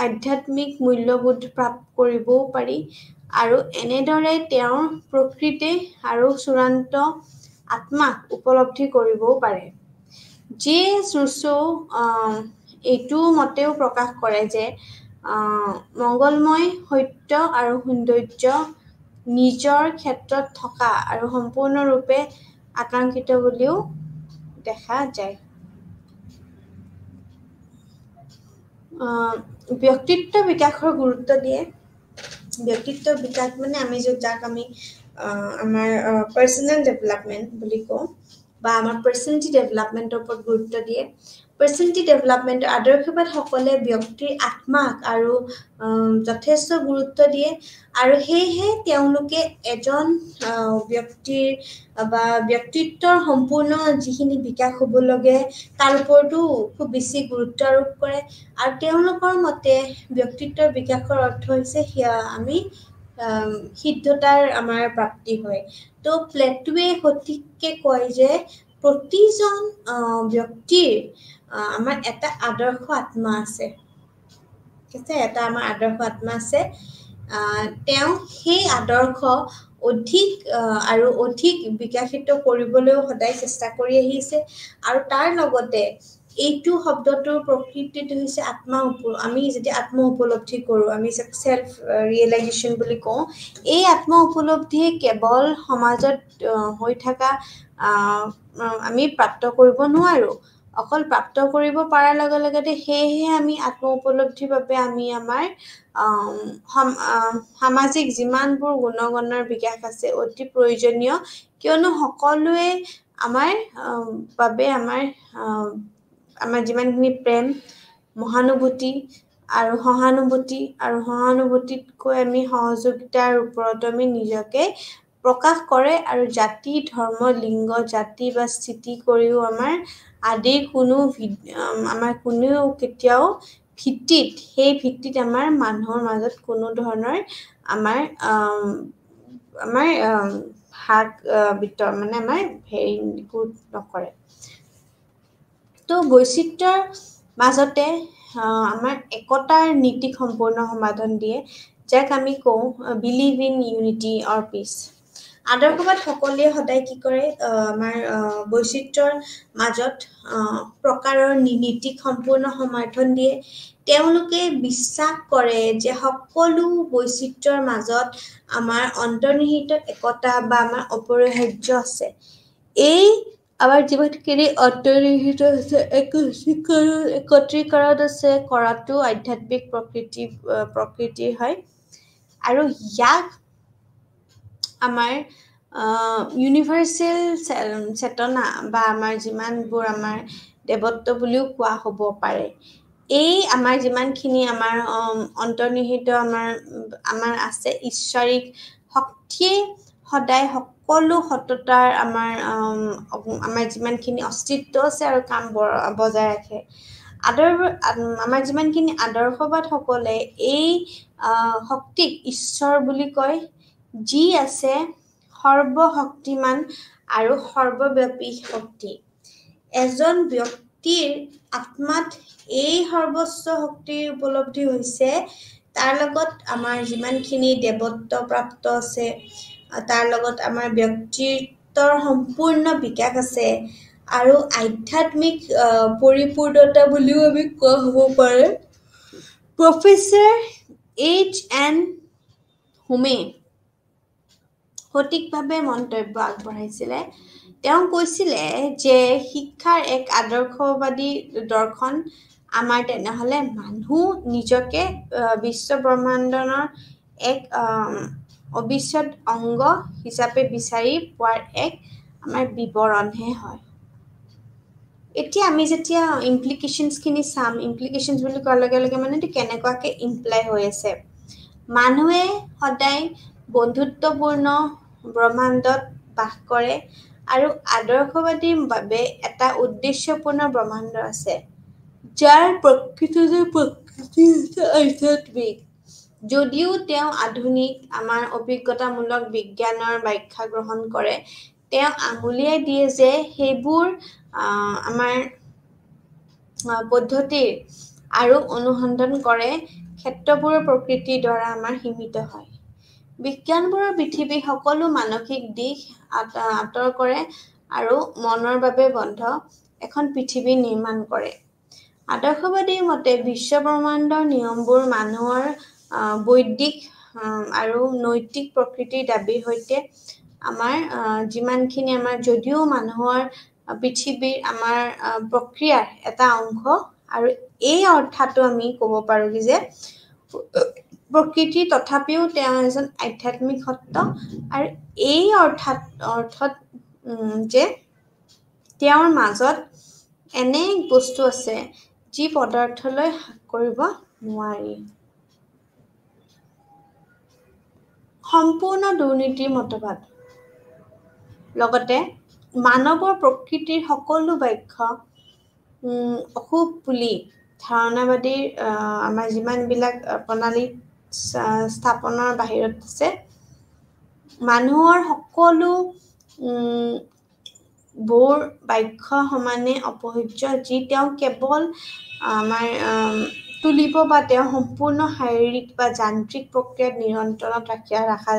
আধ্যাত্মিক মূল্যবোধ প্ৰাপ্ত কৰিবও পাৰি আৰু এনেদৰে তেওঁৰ প্ৰকৃতি আৰু চূড়ান্ত আত্মাক উপলব্ধি কৰিবও পাৰে। যিয়ে চুচো এইটো মতেও প্ৰকাশ কৰে যে মংগলময় সত্য আৰু সৌন্দৰ্য নিজৰ ক্ষেত্ৰত থকা আৰু সম্পূৰ্ণৰূপে আকাংক্ষিত বুলিও দেখা যায়। ব্যক্তিত্ব বিকাশৰ গুৰুত্ব দিয়ে। ব্যক্তিত্ব বিকাশ মানে আমি যাক আমি আমাৰ পাৰ্চনেল ডেভেলপমেণ্ট বুলি কওঁ বা আমাৰ পাৰ্চনেলিটি ডেভেলপমেণ্টৰ ওপৰত গুৰুত্ব দিয়ে। পাৰ্চনেলিটি ডেভেলপমেণ্ট আদৰ্শবাদসকলে ব্যক্তিৰ আত্মাক আৰু যথেষ্ট গুৰুত্ব দিয়ে আৰু সেয়েহে তেওঁলোকে এজন ব্যক্তিৰ বা ব্যক্তিত্বৰ সম্পূৰ্ণ যিখিনি বিকাশ হ'ব লাগে তাৰ ওপৰতো খুব বেছি গুৰুত্ব আৰোপ কৰে আৰু তেওঁলোকৰ মতে ব্যক্তিত্বৰ বিকাশৰ অৰ্থ হৈছে আমি সিদ্ধতাৰ আমাৰ প্ৰাপ্তি হয়। তো প্লেটোৱে সঠিককে কয় যে প্ৰতিজন ব্যক্তিৰ আমাৰ এটা আদৰ্শ আত্মা আছে। ঠিক আছে, এটা আমাৰ আদৰ্শ আত্মা আছে। তেওঁ সেই আদৰ্শ অধিক আৰু অধিক বিকশিত কৰিবলৈও সদায় চেষ্টা কৰি আহিছে আৰু তাৰ লগতে এইটো শব্দটোৰ প্ৰকৃতিটো হৈছে আমি যেতিয়া আত্ম উপলব্ধি কৰোঁ, আমি চেল্ফ ৰিয়েলাইজেশ্যন বুলি কওঁ। এই আত্ম উপলব্ধিয়ে কেৱল সমাজত হৈ থকা আমি প্ৰাপ্ত কৰিব নোৱাৰোঁ। অকল প্ৰাপ্ত কৰিব পৰাৰ লগে লগতে সেয়েহে আমি আত্ম উপলব্ধিৰ বাবে আমি আমাৰ সামাজিক যিমানবোৰ গুণগণৰ বিকাশ আছে অতি প্ৰয়োজনীয়, কিয়নো সকলোৱে আমাৰ বাবে আমাৰ যিমানখিনি প্ৰেম, মহানুভূতি আৰু সহানুভূতিতকৈ আমি সহযোগিতাৰ ওপৰত আমি নিজকে প্ৰকাশ কৰে আৰু জাতি, ধৰ্ম, লিংগ, জাতি বা স্থিতি কৰিও আমাৰ কোনেও কেতিয়াও সেই ভিত্তিত আমাৰ মানুহৰ মাজত কোনো ধৰণৰ আমাৰ নকৰে। তো বৈচিত্ৰ্যৰ মাজতে আমাৰ একতাৰ নীতিক সম্পূৰ্ণ সমাধান দিয়ে, যাক আমি কওঁ believe in unity or peace. আদৰ্শবাদ সকলোৱে সদায় কি কৰে, আমাৰ বৈচিত্ৰ্যৰ মাজত প্ৰকাৰৰ নীতিক সম্পূৰ্ণ সমৰ্থন দিয়ে। তেওঁলোকে বিশ্বাস কৰে যে সকলো বৈচিত্ৰ্যৰ মাজত আমাৰ অন্তৰ্নিহিত একতা বা আমাৰ অপৰিহাৰ্য আছে। এই আমাৰ যিমানখিনি অন্তৰ্নিহিত আছে একত্ৰীকৰণ আছে কৰাটো আধ্যাত্মিক প্ৰকৃতিৰ হয় আৰু ইয়াক আমাৰ ইউনিভাৰ্চেল চেতনা বা আমাৰ যিমানবোৰ আমাৰ দেৱত্ব বুলিও কোৱা হ'ব পাৰে। এই আমাৰ যিমানখিনি আমাৰ অন্তৰ্নিহিত আমাৰ আছে ঈশ্বৰিক শক্তিয়ে সদায় সকলো সততাৰ আমাৰ যিমানখিনি অস্তিত্ব আছে আৰু কাম বজাই ৰাখে। আমাৰ যিমানখিনি আদৰ্শবাদসকলে এই শক্তিক ঈশ্বৰ বুলি কয়, যি আছে সৰ্বশক্তিমান আৰু সৰ্বব্যাপী শক্তি। এজন ব্যক্তিৰ আত্মাত এই সৰ্বোচ্চ শক্তিৰ উপলব্ধি হৈছে, তাৰ লগত আমাৰ যিমানখিনি দেৱত্ব প্ৰাপ্ত আছে, তাৰ লগত আমাৰ ব্যক্তিত্বৰ সম্পূৰ্ণ বিকাশ আছে আৰু আধ্যাত্মিক পৰিপূৰ্ণতা বুলিও আমি কোৱা হ'ব পাৰে। Professor H.N. হুমে সঠিকভাৱে মন্তব্য আগবঢ়াইছিলে। তেওঁ কৈছিলে যে শিক্ষাৰ এক আদৰ্শবাদী দৰ্শন আমাৰ তেনেহ'লে মানুহ নিজকে বিশ্ব ব্ৰহ্মাণ্ডৰ এক অবিচ্ছেদ্য অংগ হিচাপে বিচাৰি পোৱাৰ এক আমাৰ বিৱৰণহে হয়। এতিয়া আমি যেতিয়া ইমপ্লিকেশ্যনছখিনি চাম, ইমপ্লিকেশ্যনছ বুলি কোৱাৰ লগে লগে মানে এইটো কেনেকুৱাকৈ ইমপ্লাই হৈ আছে। মানুহে সদায় বন্ধুত্বপূৰ্ণ ব্ৰহ্মাণ্ডত বাস কৰে আৰু আদৰ্শবাদীৰ বাবে এটা উদ্দেশ্যপূৰ্ণ ব্ৰহ্মাণ্ড আছে, যাৰ প্ৰকৃতি হৈছে আধ্যাত্মিক। যদিও তেওঁ আধুনিক আমাৰ অভিজ্ঞতামূলক বিজ্ঞানৰ ব্যাখ্যা গ্ৰহণ কৰে, তেওঁ আঙুলিয়াই দিয়ে যে সেইবোৰ আমাৰ পদ্ধতিৰ আৰু অনুসন্ধান কৰে ক্ষেত্ৰবোৰৰ প্ৰকৃতিৰ দ্বাৰা আমাৰ সীমিত হয় বিজ্ঞানবোৰৰ পৃথিৱী সকলো মানসিক দিশ আঁতৰ কৰে আৰু মনৰ বাবে বন্ধ এখন পৃথিৱী নিৰ্মাণ কৰে আদৰ্শবাদীৰ মতে বিশ্বব্ৰহ্মাণ্ডৰ নিয়মবোৰ মানুহৰ বৈদিক আৰু নৈতিক প্ৰকৃতিৰ দাবীৰ সৈতে আমাৰ যিমানখিনি আমাৰ যদিও মানুহৰ পৃথিৱীৰ আমাৰ প্ৰক্ৰিয়াৰ এটা অংশ আৰু এই অৰ্থটো আমি ক'ব পাৰো যে প্ৰকৃতি তথাপিও তেওঁ এজন আধ্যাত্মিক সত্য আৰু এই অৰ্থত যে তেওঁৰ মাজত এনে বস্তু আছে যি পদাৰ্থলৈ হ্ৰাস কৰিব নোৱাৰি সম্পূৰ্ণ দুৰ্নীতিৰ মতবাদ লগতে মানৱৰ প্ৰকৃতিৰ সকলো ব্যাখ্যা অশুভ বুলি ধাৰণাবাদীৰ আমাৰ যিমানবিলাক প্ৰণালী স্থাপনৰ বাহিৰত আছে মানুহৰ সকলো বোৰ ব্যাখ্যা সমানে অপৰিহাৰ্য যি তেওঁ কেৱল আমাৰ তুলিব বা তেওঁ সম্পূৰ্ণ শাৰীৰিক বা যান্ত্ৰিক প্ৰক্ৰিয়াত নিয়ন্ত্ৰণত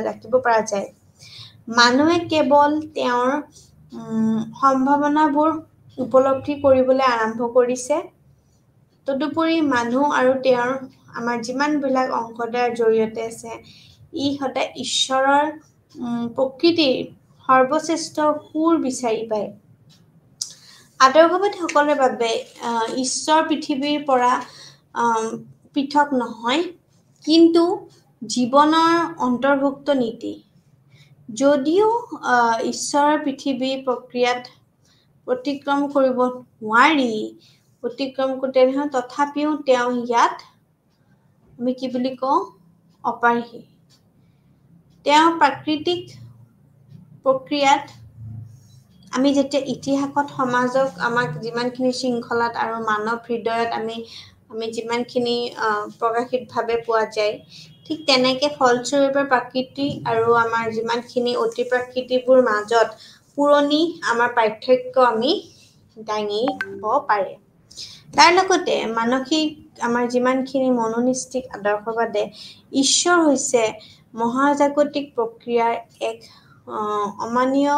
ৰাখিব পৰা যায় মানুহে কেৱল তেওঁৰ সম্ভাৱনাবোৰ উপলব্ধি কৰিবলৈ আৰম্ভ কৰিছে তদুপৰি মানুহ আৰু তেওঁৰ আমাৰ যিমানবিলাক অংশদাৰ জড়িয়তে আছে ই সদায় ঈশ্বৰৰ প্ৰকৃতিৰ সৰ্বশ্ৰেষ্ঠ সুৰ বিচাৰি পায় আদৰ্শবাদীসকলৰ বাবে ঈশ্বৰ পৃথিৱীৰ পৰা পৃথক নহয় কিন্তু জীৱনৰ অন্তৰ্ভুক্ত নীতি যদিও ঈশ্বৰৰ পৃথিৱীৰ প্ৰক্ৰিয়াত অতিক্ৰম কৰিব নোৱাৰি অতিক্ৰম কৰোঁতে নহয় তথাপিও তেওঁ ইয়াত আমি কি বুলি কওঁ অপাৰহী তেওঁ প্ৰাকৃতিক প্ৰক্ৰিয়াত আমি যেতিয়া ইতিহাসত সমাজক আমাক যিমানখিনি শৃংখলাত আৰু মানৱ হৃদয়ত আমি যিমানখিনি প্ৰকাশিতভাৱে পোৱা যায় ঠিক তেনেকে ফলস্বৰূপে প্ৰাকৃতি আৰু আমাৰ যিমানখিনি অতি প্ৰাকৃতিবোৰ মাজত পুৰণি আমাৰ পাৰ্থক্য আমি দাঙিব পাৰে তাৰ লগতে মানসিক আমাৰ যিমানখিনি মনোনিষ্ঠিক আদৰ্শবাদে ঈশ্বৰ হৈছে মহাজাগতিক প্ৰক্ৰিয়াৰ এক অমানীয়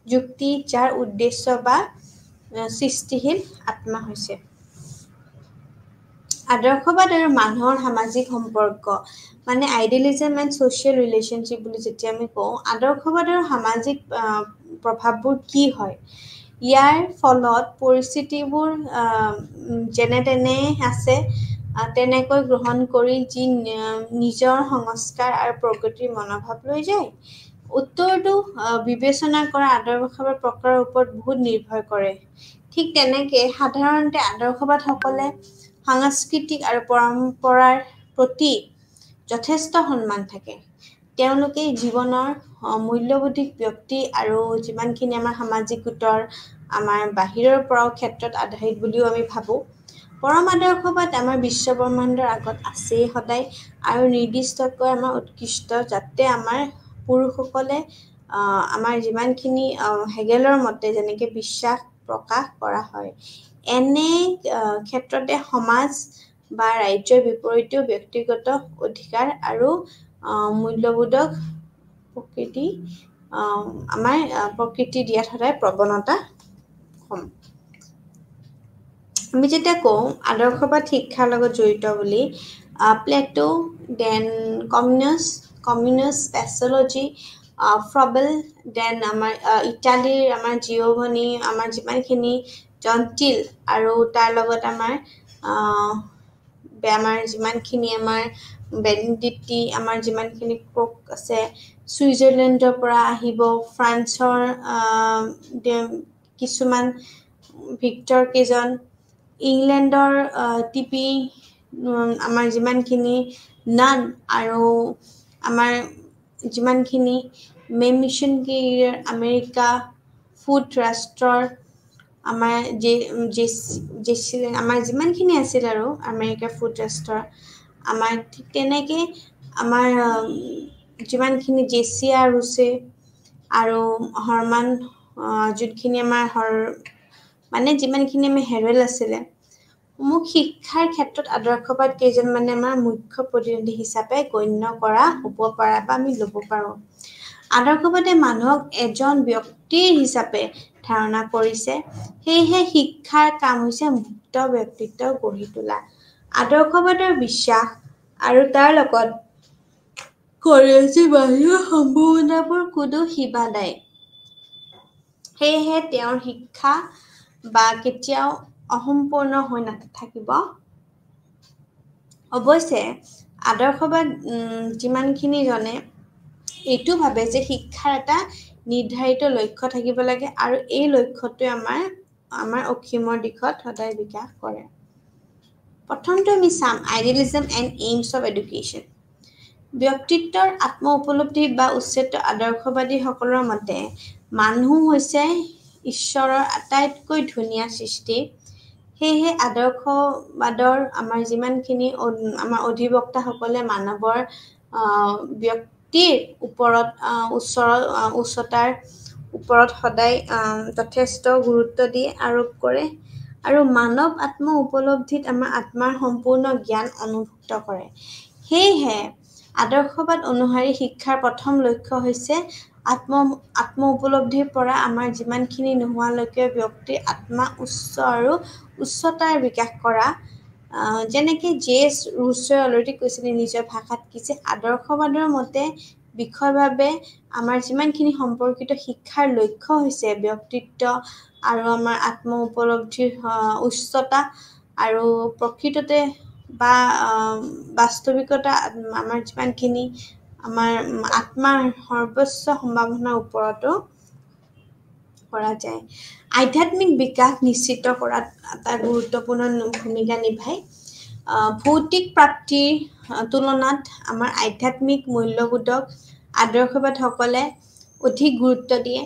যুক্তি যাৰ উদ্দেশ্য বা সৃষ্টিশীল আত্মা হৈছে আদৰ্শবাদ আৰু মানুহৰ সামাজিক সম্পৰ্ক মানে আইডিয়েলিজম এণ্ড ছ'চিয়েল ৰিলেশ্যনশ্বিপ বুলি যেতিয়া আমি কওঁ আদৰ্শবাদ আৰু সামাজিক প্ৰভাৱবোৰ কি হয় ইয়াৰ ফলত পৰিস্থিতিবোৰ যেনে তেনে আছে তেনেকৈ গ্ৰহণ কৰি যি নিজৰ সংস্কাৰ আৰু প্ৰগতিৰ মনোভাৱ লৈ যায় উত্তৰটো বিবেচনা কৰা আদৰ্শবাদ প্ৰকাৰৰ ওপৰত বহুত নিৰ্ভৰ কৰে ঠিক তেনেকে সাধাৰণতে আদৰ্শবাদসকলে সাংস্কৃতিক আৰু পৰম্পৰাৰ প্ৰতি যথেষ্ট সন্মান থাকে তেওঁলোকে জীৱনৰ মূল্যবোধিক ব্যক্তি আৰু যিমানখিনি আমাৰ সামাজিক গোটৰ আমাৰ বাহিৰৰ পৰাও ক্ষেত্ৰত আধাৰিত বুলিও আমি ভাবোঁ পৰম আদৰ্শবাদ আমাৰ বিশ্বব্ৰহ্মাণ্ডৰ আগত আছেই সদায় আৰু নিৰ্দিষ্টকৈ আমাৰ উৎকৃষ্ট যাতে আমাৰ পুৰুষসকলে আমাৰ যিমানখিনি হেগেলৰ মতে যেনেকৈ বিশ্বাস প্ৰকাশ কৰা হয় এনে ক্ষেত্ৰতে সমাজ বা ৰাজ্যৰ বিপৰীতেও ব্যক্তিগত অধিকাৰ আৰু মূল্যবোধক প্ৰকৃতি আমাৰ প্ৰকৃতি দিয়াত সদায় প্ৰৱণতা কম আমি যেতিয়া কওঁ আদৰ্শবাদ শিক্ষাৰ লগত জড়িত বুলি প্লেটো দেন কমিউনিষ্ট পেচলজি ফ্ৰবেল দেন আমাৰ ইটালীৰ আমাৰ জিঅ'ভনি আমাৰ যিমানখিনি জন্টিল আৰু তাৰ লগত আমাৰ যিমানখিনি আমাৰ বেনিডিক্টি আমাৰ যিমানখিনি ক্ৰোক আছে ছুইজাৰলেণ্ডৰ পৰা আহিব ফ্ৰান্সৰ কিছুমান ভিক্টৰ কেইজন ইংলেণ্ডৰ টিপি আমাৰ যিমানখিনি নান আৰু আমাৰ যিমানখিনি মেমিশ্যন কেৰিয়াৰ আমেৰিকা ফুড ৰাষ্ট্ৰৰ আমাৰ আমাৰ যিমানখিনি আছিল আৰু আমেৰিকা ফুড ৰাষ্ট্ৰৰ আমাৰ ঠিক তেনেকৈ আমাৰ যিমানখিনি জেচিয়া ৰুছে আৰু হৰমান যোনখিনি আমাৰ মানে যিমানখিনি আমাৰ হেৰেল আছিলে মোক শিক্ষাৰ ক্ষেত্ৰত আদৰ্শবাদ কেইজনমানে আমাৰ মুখ্য প্ৰতিনিধি হিচাপে গণ্য কৰা হ'ব পৰা বা আমি ল'ব পাৰোঁ। আদৰ্শবাদে মানুহক এজন ব্যক্তিৰ হিচাপে ধাৰণা কৰিছে। সেয়েহে শিক্ষাৰ কাম হৈছে মুক্ত ব্যক্তিত্ব গঢ়ি তোলা। আদৰ্শবাদৰ বিশ্বাস আৰু তাৰ লগত বাহিৰৰ সম্ভাৱনাবোৰ কোনো সীমা নাই। সেয়েহে তেওঁৰ শিক্ষা বা কেতিয়াও অসম্পূৰ্ণ হৈ নাথাকিব। অৱশ্যে আদৰ্শবাদ যিমানখিনি জনে এইটো ভাবে যে শিক্ষাৰ এটা নিৰ্ধাৰিত লক্ষ্য থাকিব লাগে আৰু এই লক্ষ্যটোৱে আমাৰ অসীমৰ দিশত সদায় বিকাশ কৰে। প্ৰথমটো আমি চাম idealism and AIIMS of education. ব্যক্তিত্বৰ আত্ম উপলব্ধি বা উচ্চতৰ আদৰ্শবাদীসকলৰ মতে মানুহ হৈছে ঈশ্বৰৰ আটাইতকৈ ধুনীয়া সৃষ্টি। সেয়েহে আদৰ্শবাদৰ আমাৰ যিমানখিনি আমাৰ অধিবক্তাসকলে মানৱৰ ব্যক্তিৰ ওপৰত উচ্চতাৰ ওপৰত সদায় যথেষ্ট গুৰুত্ব দিয়ে আৰোপ কৰে আৰু মানৱ আত্ম উপলব্ধিত আমাৰ আত্মাৰ সম্পূৰ্ণ জ্ঞান অনুভূত কৰে। সেয়েহে আদৰ্শবাদ অনুসৰি শিক্ষাৰ প্ৰথম লক্ষ্য হৈছে আত্ম উপলব্ধিৰ পৰা আমাৰ যিমানখিনি নোহোৱালৈকে ব্যক্তিৰ আত্মা উচ্চতাৰ বিকাশ কৰা। যেনেকে জেছ ৰুছোৱে অলৰেডি কৈছিলে নিজৰ ভাষাত কি যে আদৰ্শবাদৰ মতে বিষয়ভাৱে আমাৰ যিমানখিনি সম্পৰ্কিত শিক্ষাৰ লক্ষ্য হৈছে ব্যক্তিত্ব আৰু আমাৰ আত্ম উপলব্ধিৰ উচ্চতা আৰু প্ৰকৃততে বা বাস্তৱিকতা আমাৰ যিমানখিনি আমাৰ আত্মাৰ সৰ্বোচ্চ সম্ভাৱনাৰ ওপৰতো কৰা যায়। আধ্যাত্মিক বিকাশ নিশ্চিত কৰাত এটা গুৰুত্বপূৰ্ণ ভূমিকা নিভায়। ভৌতিক প্ৰাপ্তিৰ তুলনাত আমাৰ আধ্যাত্মিক মূল্যবোধক আদৰ্শবাদসকলে অধিক গুৰুত্ব দিয়ে।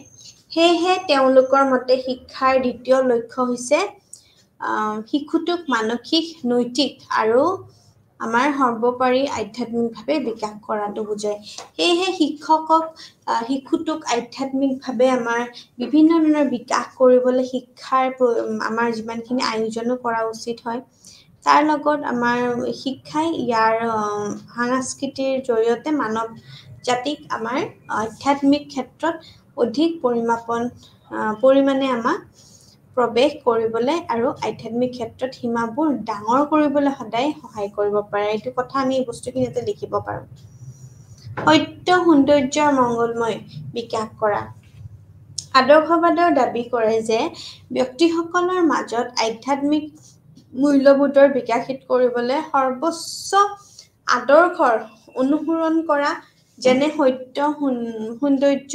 সেয়েহে তেওঁলোকৰ মতে শিক্ষাৰ দ্বিতীয় লক্ষ্য হৈছে শিশুটোক মানসিক, নৈতিক আৰু আমাৰ সৰ্বোপৰি আধ্যাত্মিকভাৱে বিকাশ কৰাটো বুজায়। সেয়েহে শিশুটোক আধ্যাত্মিকভাৱে আমাৰ বিভিন্ন ধৰণৰ বিকাশ কৰিবলৈ শিক্ষাৰ আমাৰ যিমানখিনি আয়োজনো কৰা উচিত হয়। তাৰ লগত আমাৰ শিক্ষাই ইয়াৰ সাংস্কৃতিৰ জৰিয়তে মানৱ জাতিক আমাৰ আধ্যাত্মিক ক্ষেত্ৰত অধিক পৰিমাণে আমাক প্ৰৱেশ কৰিবলৈ আৰু আধ্যাত্মিক ক্ষেত্ৰত সীমাবোৰ ডাঙৰ কৰিবলৈ সদায় সহায় কৰিব পাৰে। এইটো কথা আমি এই বস্তুখিনি ইয়াতে লিখিব পাৰোঁ। সত্য, সৌন্দৰ্য, মংগলময় বিকাশ কৰা। আদৰ্শবাদৰ দাবী কৰে যে ব্যক্তিসকলৰ মাজত আধ্যাত্মিক মূল্যবোধৰ বিকাশিত কৰিবলৈ সৰ্বোচ্চ আদৰ্শৰ অনুসৰণ কৰা, যেনে সত্য, সৌন্দৰ্য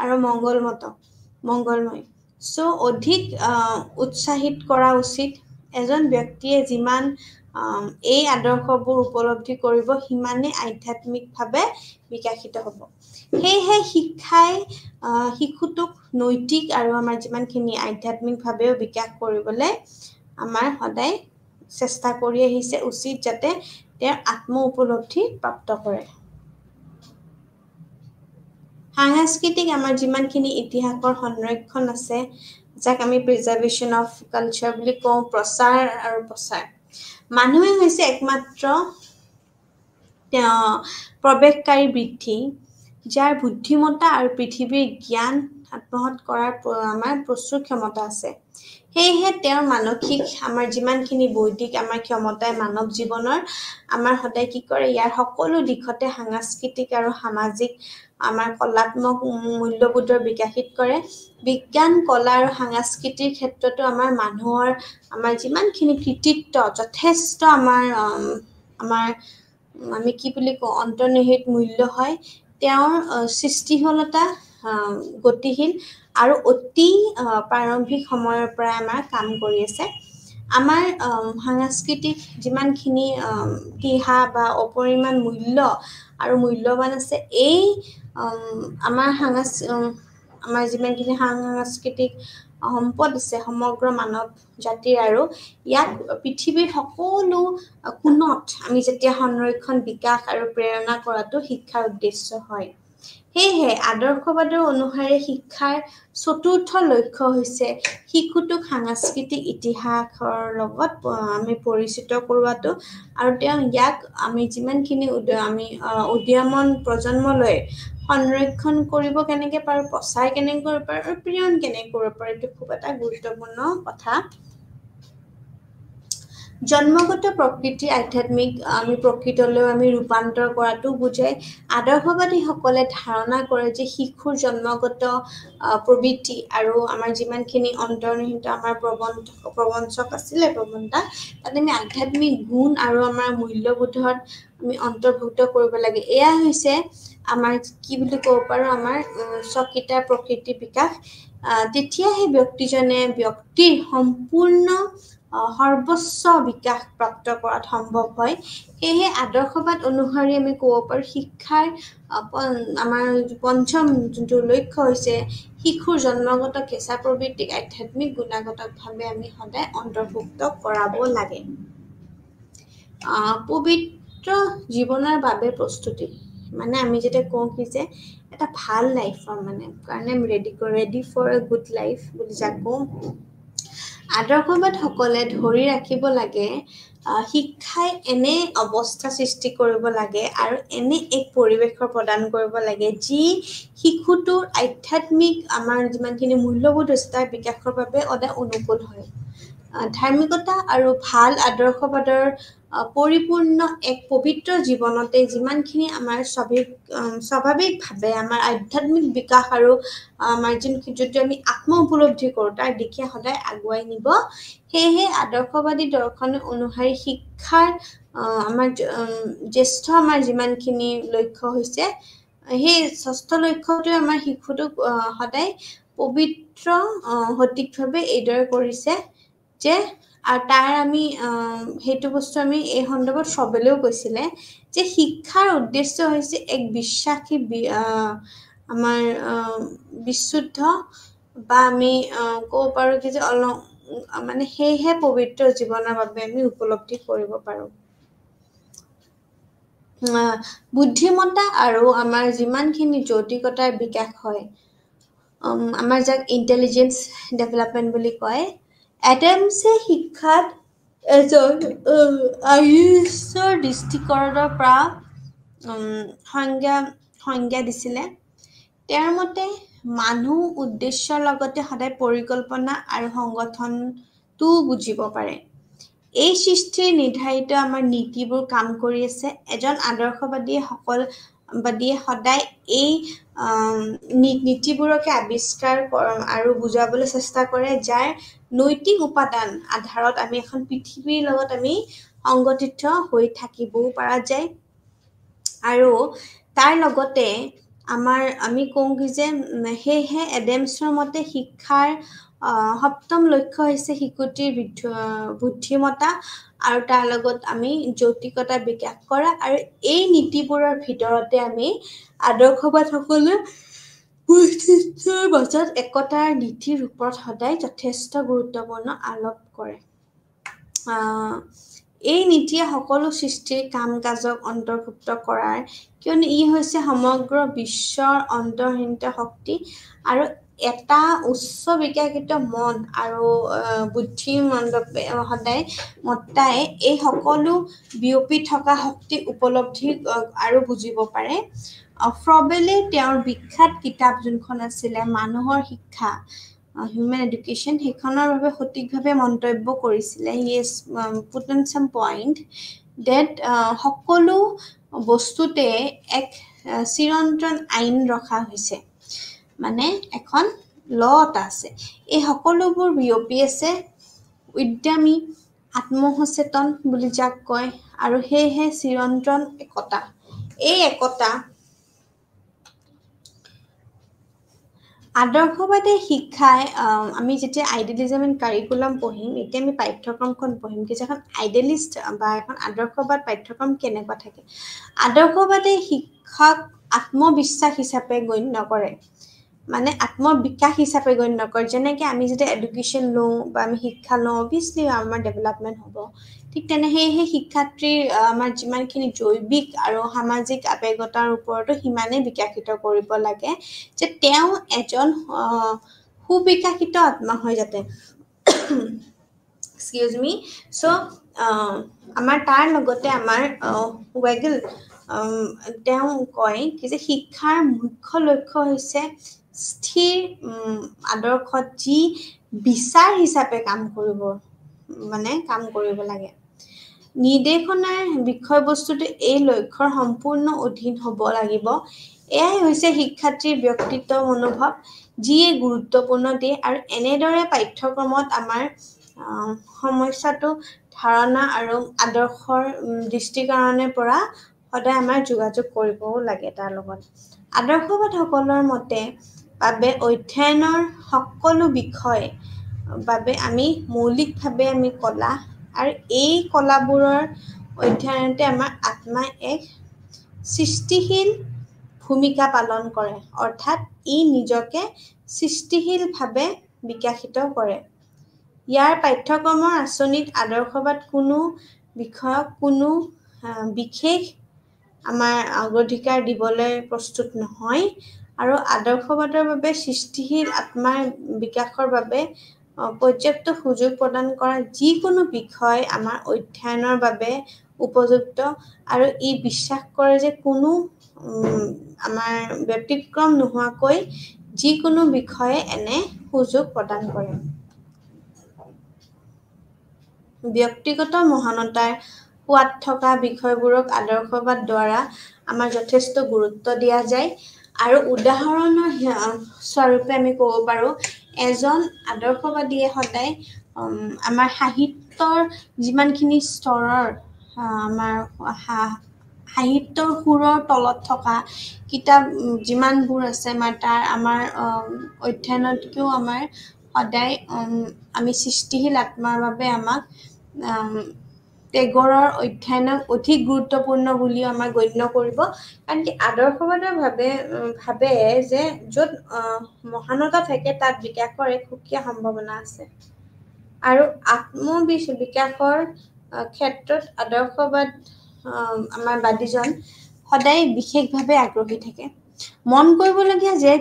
আৰু মংগলময় অধিক উৎসাহিত কৰা উচিত। এজন ব্যক্তিয়ে যিমান এই আদৰ্শবোৰ উপলব্ধি কৰিব সিমানেই আধ্যাত্মিকভাৱে বিকশিত হ'ব। সেয়েহে শিক্ষাই শিশুটোক নৈতিক আৰু আমাৰ যিমানখিনি আধ্যাত্মিকভাৱেও বিকাশ কৰিবলৈ আমাৰ সদায় চেষ্টা কৰি আহিছে উচিত যাতে তেওঁৰ আত্ম উপলব্ধি প্ৰাপ্ত কৰে। সাংস্কৃতিক আমাৰ যিমানখিনি ইতিহাসৰ সংৰক্ষণ আছে যাক আমি প্ৰিজাৰ্ভেশ্যন অফ কালচাৰ বুলি কওঁ, প্ৰচাৰ। মানুহে হৈছে একমাত্ৰ প্ৰৱেশকাৰী বৃদ্ধি যাৰ বুদ্ধিমত্তা আৰু পৃথিৱীৰ জ্ঞান আত্মসাৎ কৰাৰ আমাৰ প্ৰচুৰ ক্ষমতা আছে। সেয়েহে তেওঁৰ মানসিক আমাৰ যিমানখিনি বৌদ্ধিক আমাৰ ক্ষমতাই মানৱ জীৱনৰ আমাৰ সদায় কি কৰে ইয়াৰ সকলো দিশতে সাংস্কৃতিক আৰু সামাজিক আমাৰ কলাত্মক মূল্যবোধৰ বিকাশিত কৰে। বিজ্ঞান, কলা আৰু সাংস্কৃতিৰ ক্ষেত্ৰতো আমাৰ মানুহৰ আমাৰ যিমানখিনি কৃতিত্ব যথেষ্ট আমাৰ আমি কি বুলি কওঁ অন্তৰ্নিহিত মূল্য হয়। তেওঁৰ সৃষ্টিশীলতা গতিশীল আৰু অতি প্ৰাৰম্ভিক সময়ৰ পৰাই আমাৰ কাম কৰি আছে। আমাৰ সাংস্কৃতিক যিমানখিনি দিহা বা অপৰিমাণ মূল্য আৰু মূল্যৱান আছে এই আমাৰ যিমানখিনি সাংস্কৃতিক সম্পদ আছে সমগ্ৰ মানৱ জাতিৰ আৰু ইয়াক পৃথিৱীৰ সকলো কোণত আমি যেতিয়া সংৰক্ষণ, বিকাশ আৰু প্ৰেৰণা কৰাটো শিক্ষাৰ উদ্দেশ্য হয়। সেয়েহে আদৰ্শবাদৰ অনুসাৰে শিক্ষাৰ চতুৰ্থ লক্ষ্য হৈছে শিশুটোক সাংস্কৃতিক ইতিহাসৰ লগত আমি পৰিচিত কৰোৱাটো আৰু ইয়াক আমি যিমানখিনি আমি উদীয়মান প্ৰজন্মলৈ সংৰক্ষণ কৰিব কেনেকৈ পাৰোঁ, প্ৰচাৰ কেনেকৈ কৰিব পাৰোঁ আৰু প্ৰেৰণ কেনেকৈ কৰিব পাৰোঁ, এইটো খুব এটা গুৰুত্বপূৰ্ণ কথা। জন্মগত প্ৰকৃতি আধ্যাত্মিক আমি প্ৰকৃতলৈ আমি ৰূপান্তৰ কৰাটো বুজায়। আদৰ্শবাদীসকলে ধাৰণা কৰে যে শিশুৰ জন্মগত প্ৰবৃত্তি আৰু আমাৰ যিমানখিনি অন্তৰ্নিহিত আমাৰ প্ৰবঞ্চক আছিলে প্ৰৱণতা, তাত আমি আধ্যাত্মিক গুণ আৰু আমাৰ মূল্যবোধত আমি অন্তৰ্ভুক্ত কৰিব লাগে। এয়া হৈছে আমাৰ কি বুলি ক'ব পাৰোঁ, আমাৰ স্বকীয়তাৰ প্ৰকৃতিৰ বিকাশ। তেতিয়া সেই ব্যক্তিজনে ব্যক্তিৰ সম্পূৰ্ণ সৰ্বোচ্চ বিকাশ প্ৰাপ্ত কৰাত সম্ভৱ হয়। সেয়েহে আদৰ্শবাদ অনুসৰি আমি ক'ব পাৰোঁ শিক্ষাৰ আমাৰ পঞ্চম যোনটো লক্ষ্য হৈছে শিশুৰ জন্মগত কেঁচা প্ৰবৃত্তিক আধ্যাত্মিক গুণাগতভাৱে আমি সদায় অন্তৰ্ভুক্ত কৰাব লাগে। পবিত্ৰ জীৱনৰ বাবে প্ৰস্তুতি, মানে আমি যেতিয়া কওঁ কি যে এটা ভাল লাইফৰ মানে কাৰণে আমি ready for a good life বুলি যাক কওঁ, আদৰ্শবাদসকলে ধৰি ৰাখিব লাগে শিক্ষাই এনে অৱস্থা সৃষ্টি কৰিব লাগে আৰু এনে এক পৰিৱেশৰ প্ৰদান কৰিব লাগে যি শিশুটোৰ আধ্যাত্মিক আমাৰ যিমানখিনি মূল্যবোধ আছে তাৰ বিকাশৰ বাবে সদায় অনুকূল হয়। ধাৰ্মিকতা আৰু ভাল আদৰ্শবাদৰ পৰিপূৰ্ণ এক পবিত্ৰ জীৱনতে যিমানখিনি আমাৰ স্বাভাৱিকভাৱে আমাৰ আধ্যাত্মিক বিকাশ আৰু আমাৰ যদি আমি আত্ম উপলব্ধি কৰোঁ তাৰ দিশে সদায় আগুৱাই নিব। সেয়েহে আদৰ্শবাদী দৰ্শন অনুসৰি শিক্ষাৰ আমাৰ জ্যেষ্ঠ আমাৰ যিমানখিনি লক্ষ্য হৈছে সেই ষষ্ঠ লক্ষ্যটোৱে আমাৰ শিশুটোক সদায় পবিত্ৰ সঠিকভাৱে এইদৰে কৰিছে যে আৰু তাৰ আমি সেইটো বস্তু আমি এই সন্দৰ্ভত সবেলেও কৈছিলে যে শিক্ষাৰ উদ্দেশ্য হৈছে এক বিশ্বাসী আমাৰ বিশুদ্ধ বা আমি ক'ব পাৰোঁ কি যে মানে সেয়েহে পবিত্ৰ জীৱনৰ বাবে আমি উপলব্ধি কৰিব পাৰোঁ। বুদ্ধিমত্তা আৰু আমাৰ যিমানখিনি যৌতিকতাৰ বিকাশ হয়, আমাৰ যাক ইণ্টেলিজেঞ্চ ডেভেলপমেণ্ট বুলি কয়, এডামছে শিক্ষাত এজন আয়ুষৰ দৃষ্টিকোণৰ পৰা সংজ্ঞা দিছিলে। তেওঁৰ মতে মানুহ উদ্দেশ্যৰ লগতে সদায় পৰিকল্পনা আৰু সংগঠনটোও বুজিব পাৰে। এই সৃষ্টিৰ নিৰ্ধাৰিত আমাৰ নীতিবোৰ কাম কৰি আছে। এজন আদৰ্শবাদীয়ে সদায় এই নীতিবোৰকে আৱিষ্কাৰ আৰু বুজাবলৈ চেষ্টা কৰে যাৰ নৈতিক উপাদান আধাৰত আমি এখন পৃথিৱীৰ লগত আমি সংগঠিত হৈ থাকিবও পৰা যায়। আৰু তাৰ লগতে আমি কওঁ কি যে সেয়েহে এডামছৰ মতে শিক্ষাৰ সপ্তম লক্ষ্য হৈছে শিশুটিৰ বুদ্ধিমত্তা আৰু তাৰ লগত আমি যৌতিকতা বিকাশ কৰা। আৰু এই নীতিবোৰৰ ভিতৰতে আমি আদৰ্শবাদসকলে বৈচিত্ৰ্যৰ মাজত একতাৰ নীতিৰ ওপৰত সদায় যথেষ্ট গুৰুত্বপূৰ্ণ আৰোপ কৰে। এই নীতিয়ে সকলো সৃষ্টিৰ কাম কাজক অন্তৰ্ভুক্ত কৰাৰ কিয়নো ই হৈছে সমগ্ৰ বিশ্বৰ অন্তৰ্নিহিত শক্তি আৰু এটা উচ্চ বিকশিত মন আৰু বুদ্ধি সদায় মত্তাই এই সকলো বিয়পি থকা শক্তি উপলব্ধি আৰু বুজিব পাৰে। ফ্ৰবেলে তেওঁৰ বিখ্যাত কিতাপ যোনখন আছিলে মানুহৰ শিক্ষা হিউমেন এডুকেশ্যন, সেইখনৰ বাবে সঠিকভাৱে মন্তব্য কৰিছিলে। হি ইজ পুট অন চাম পইণ্ট ডেট সকলো বস্তুতে এক চিৰন্তন আইন ৰখা হৈছে, মানে এখন এটা আছে। এই সকলোবোৰ বিয়পি আছে উদ্যমী আত্মসচেতন বুলি যাক কয় আৰু সেয়েহে চিৰন্তন একতা। এই একতা আদৰ্শবাদী শিক্ষাই আমি যেতিয়া আইডিয়েলিজম এণ্ড কাৰিকুলাম পঢ়িম, এতিয়া আমি পাঠ্যক্ৰমখন পঢ়িম কি এখন আইডিয়েলিষ্ট বা এখন আদৰ্শবাদ পাঠ্যক্ৰম কেনেকুৱা থাকে। আদৰ্শবাদী শিক্ষাক আত্মবিশ্বাস হিচাপে গণ্য কৰে। মানে আত্মবিকাশ হিচাপে গণ্য কৰে যেনেকৈ আমি যেতিয়া এডুকেশ্যন লওঁ বা আমি শিক্ষা লওঁ অভিয়াছলি আমাৰ ডেভেলপমেণ্ট হ'ব ঠিক তেনে সেই শিক্ষাৰ্থীৰ আমাৰ যিমানখিনি জৈৱিক আৰু সামাজিক আৱেগতাৰ ওপৰতো সিমানেই বিকশিত কৰিব লাগে যে তেওঁ এজন সুবিকশিত আত্মা হয় যাতে এক্সকিউজ মি চ' আমাৰ তাৰ লগতে আমাৰ ৱেগল তেওঁ কয় কি যে শিক্ষাৰ মুখ্য লক্ষ্য হৈছে স্থিৰ আদৰ্শত যি বিচাৰ হিচাপে কাম কৰিব লাগে নিৰ্দেশনাৰ বিষয়বস্তুটো এই লক্ষ্যৰ সম্পূৰ্ণ অধীন হ'ব লাগিব এয়াই হৈছে শিক্ষাৰ্থীৰ ব্যক্তিত্ব মনোভাৱ যিয়ে গুৰুত্বপূৰ্ণ দিয়ে আৰু এনেদৰে পাঠ্যক্ৰমত আমাৰ সমস্যাটো ধাৰণা আৰু আদৰ্শৰ দৃষ্টিকৰণে পৰা সদায় আমাৰ যোগাযোগ কৰিবও লাগে তাৰ লগত আদৰ্শবাদসকলৰ মতে বাবে অধ্যয়নৰ সকলো বিষয় বাবে আমি মৌলিকভাৱে আমি কলা আৰু এই কলাবোৰৰ অধ্যয়নতে আমাৰ আত্মাই এক সৃষ্টিশীল ভূমিকা পালন কৰে অৰ্থাৎ ই নিজকে সৃষ্টিশীলভাৱে বিকশিত কৰে ইয়াৰ পাঠ্যক্ৰমৰ আঁচনিত আদৰ্শবাদ কোনো বিষয়ক কোনো বিশেষ আমাৰ অগ্ৰাধিকাৰ দিবলৈ প্ৰস্তুত নহয় আৰু আদৰ্শবাদৰ বাবে সৃষ্টিশীল আত্মাৰ বিকাশৰ বাবে পৰ্যাপ্ত সুযোগ প্ৰদান কৰা যিকোনো বিষয় আমাৰ অধ্যয়নৰ বাবে উপযুক্ত আৰু ই বিশ্বাস কৰে যে কোনো আমাৰ ব্যতিক্ৰম নোহোৱাকৈ যিকোনো বিষয়ে এনে সুযোগ প্ৰদান কৰে ব্যক্তিগত মহানতাৰ সোৱাদ থকা বিষয়বোৰক আদৰ্শবাদ দ্বাৰা আমাৰ যথেষ্ট গুৰুত্ব দিয়া যায় আৰু উদাহৰণৰ স্বৰূপে আমি ক'ব পাৰোঁ এজন আদৰ্শবাদীয়ে সদায় আমাৰ সাহিত্যৰ যিমানখিনি স্তৰৰ আমাৰ সাহিত্যৰ সুৰৰ তলত থকা কিতাপ যিমানবোৰ আছে আমাৰ অধ্যয়নতকৈও আমাৰ সদায় আমি সৃষ্টিশীল আত্মাৰ বাবে আমাক টেগৰৰ অধ্যয়নক অধিক গুৰুত্বপূৰ্ণ বুলিও আমাৰ গণ্য কৰিব কাৰণ কি আদৰ্শবাদৰ ভাবে যে য'ত মহানতা থাকে তাত বিকাশৰ এক সুকীয়া সম্ভাৱনা আছে আৰু বিকাশৰ ক্ষেত্ৰত আদৰ্শবাদ আমাৰ বাদীজন সদায় বিশেষভাৱে আগ্ৰহী থাকে মন কৰিবলগীয়া যে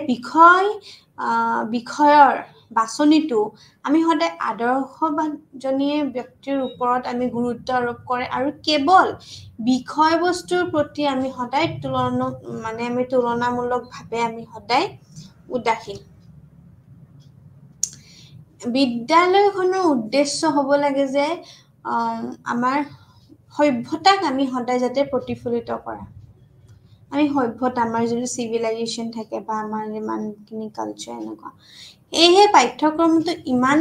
বিষয়ৰ বাছনিটো আমি সদায় আদৰ্শবাদজনীয়ে ব্যক্তিৰ ওপৰত আমি গুৰুত্ব আৰোপ কৰে আৰু কেৱল বিষয়বস্তুৰ প্ৰতি আমি সদায় তুলনামূলকভাৱে আমি সদায় উদাসীন বিদ্যালয়খনৰ উদ্দেশ্য হ'ব লাগে যে আমাৰ সভ্যতাক আমি সদায় যাতে প্ৰতিফলিত কৰা আমি সভ্যতা আমাৰ যদি চিভিলাইজেশ্যন থাকে বা আমাৰ যিমানখিনি কালচাৰ এনেকুৱা সেয়েহে পাঠ্যক্ৰমটো ইমান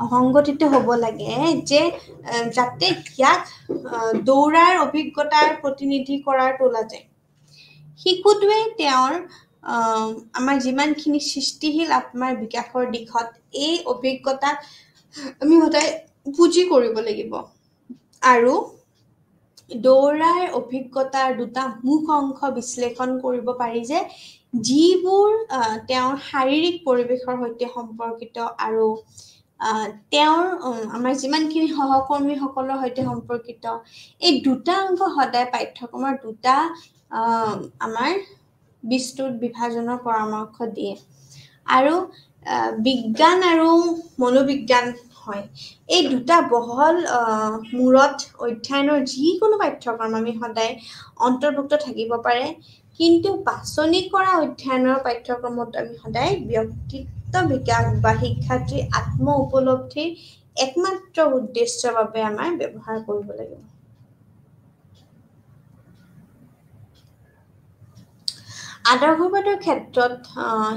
সংগঠিত হ'ব লাগে যে যাতে ইয়াক দৌৰাৰ অভিজ্ঞতাৰ প্ৰতিনিধি কৰাৰ তোলা যায় শিশুটোৱে তেওঁৰ আমাৰ যিমানখিনি সৃষ্টিশীল আত্মাৰ বিকাশৰ দিশত এই অভিজ্ঞতাক আমি সদায় পুঁজি কৰিব লাগিব আৰু দৌৰাৰ অভিজ্ঞতাৰ দুটা মুখ অংশ বিশ্লেষণ কৰিব পাৰি যে যিবোৰ তেওঁৰ শাৰীৰিক পৰিৱেশৰ সৈতে সম্পৰ্কিত আৰু তেওঁৰ আমাৰ যিমানখিনি সহকৰ্মীসকলৰ সৈতে সম্পৰ্কিত এই দুটা অংশ সদায় পাঠ্যক্ৰমৰ দুটা আমাৰ বিস্তৃত বিভাজনৰ পৰামৰ্শ দিয়ে আৰু বিজ্ঞান আৰু মনোবিজ্ঞান হয় এই দুটা বহল মূৰত অধ্যয়নৰ যিকোনো পাঠ্যক্ৰম আমি সদায় অন্তৰ্ভুক্ত থাকিব পাৰে কিন্তু বাছনি কৰা অধ্যয়নৰ পাঠ্যক্ৰমত আমি সদায় ব্যক্তিত্ব বিকাশ বা শিক্ষাৰ্থীৰ আত্ম উপলব্ধিৰ একমাত্ৰ উদ্দেশ্যৰ বাবে আমাৰ ব্যৱহাৰ কৰিব লাগিব আদৰ্শবাদৰ ক্ষেত্ৰত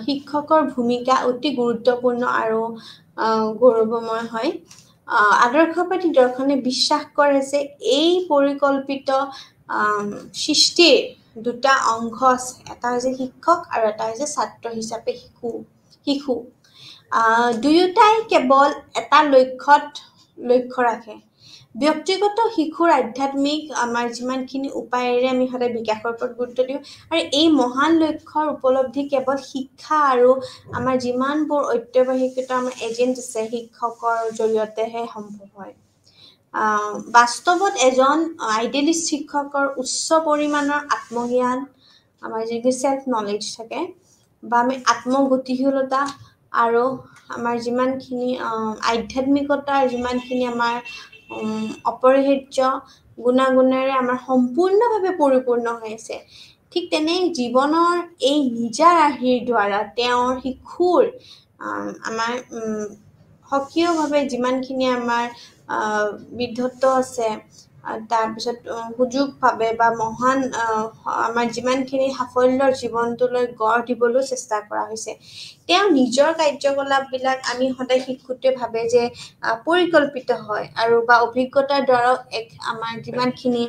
শিক্ষকৰ ভূমিকা অতি গুৰুত্বপূৰ্ণ আৰু গৌৰৱময় হয় আদৰ্শবাদী দৰ্শনে বিশ্বাস কৰে যে এই পৰিকল্পিত সৃষ্টিৰ দুটা অংশ আছে এটা হৈছে শিক্ষক আৰু এটা হৈছে ছাত্ৰ হিচাপে শিশু দুয়োটাই কেৱল এটা লক্ষ্য ৰাখে ব্যক্তিগত শিশুৰ আধ্যাত্মিক আমাৰ যিমানখিনি উপায়েৰে আমি সদায় বিকাশৰ ওপৰত গুৰুত্ব দিওঁ আৰু এই মহান লক্ষ্যৰ উপলব্ধি কেৱল শিক্ষা আৰু আমাৰ যিমানবোৰ অত্যাৱশ্যকীয় আমাৰ এজেণ্ট আছে শিক্ষকৰ জৰিয়তেহে সম্ভৱ হয় বাস্তৱত এজন আইডিয়েলিষ্ট শিক্ষকৰ উচ্চ পৰিমাণৰ আত্মজ্ঞান আমাৰ যিটো সেলফ নলেজ থাকে বা আমি আত্মগতিশীলতা আৰু আমাৰ যিমানখিনি আধ্যাত্মিকতাৰ যিমানখিনি আমাৰ অপৰিহাৰ্য গুণাগুণেৰে আমাৰ সম্পূৰ্ণভাৱে পৰিপূৰ্ণ হৈ আছে ঠিক তেনে জীৱনৰ এই নিজা ৰাহিৰ দ্বাৰা তেওঁৰ শিশুৰ আমাৰ সক্ৰিয়ভাৱে যিমানখিনি আমাৰ বিদ্ধত্ব আছে তাৰপিছত সুযোগ পাবে বা মহান আমাৰ যিমানখিনি সাফল্যৰ জীৱনটোলৈ গঢ় দিবলৈ চেষ্টা কৰা হৈছে তেওঁ নিজৰ কাৰ্যকলাপবিলাক আমি সদায় শিশুটোৱে ভাবে যে পৰিকল্পিত হয় আৰু বা অভিজ্ঞতাৰ দ্বাৰা এক আমাৰ যিমানখিনি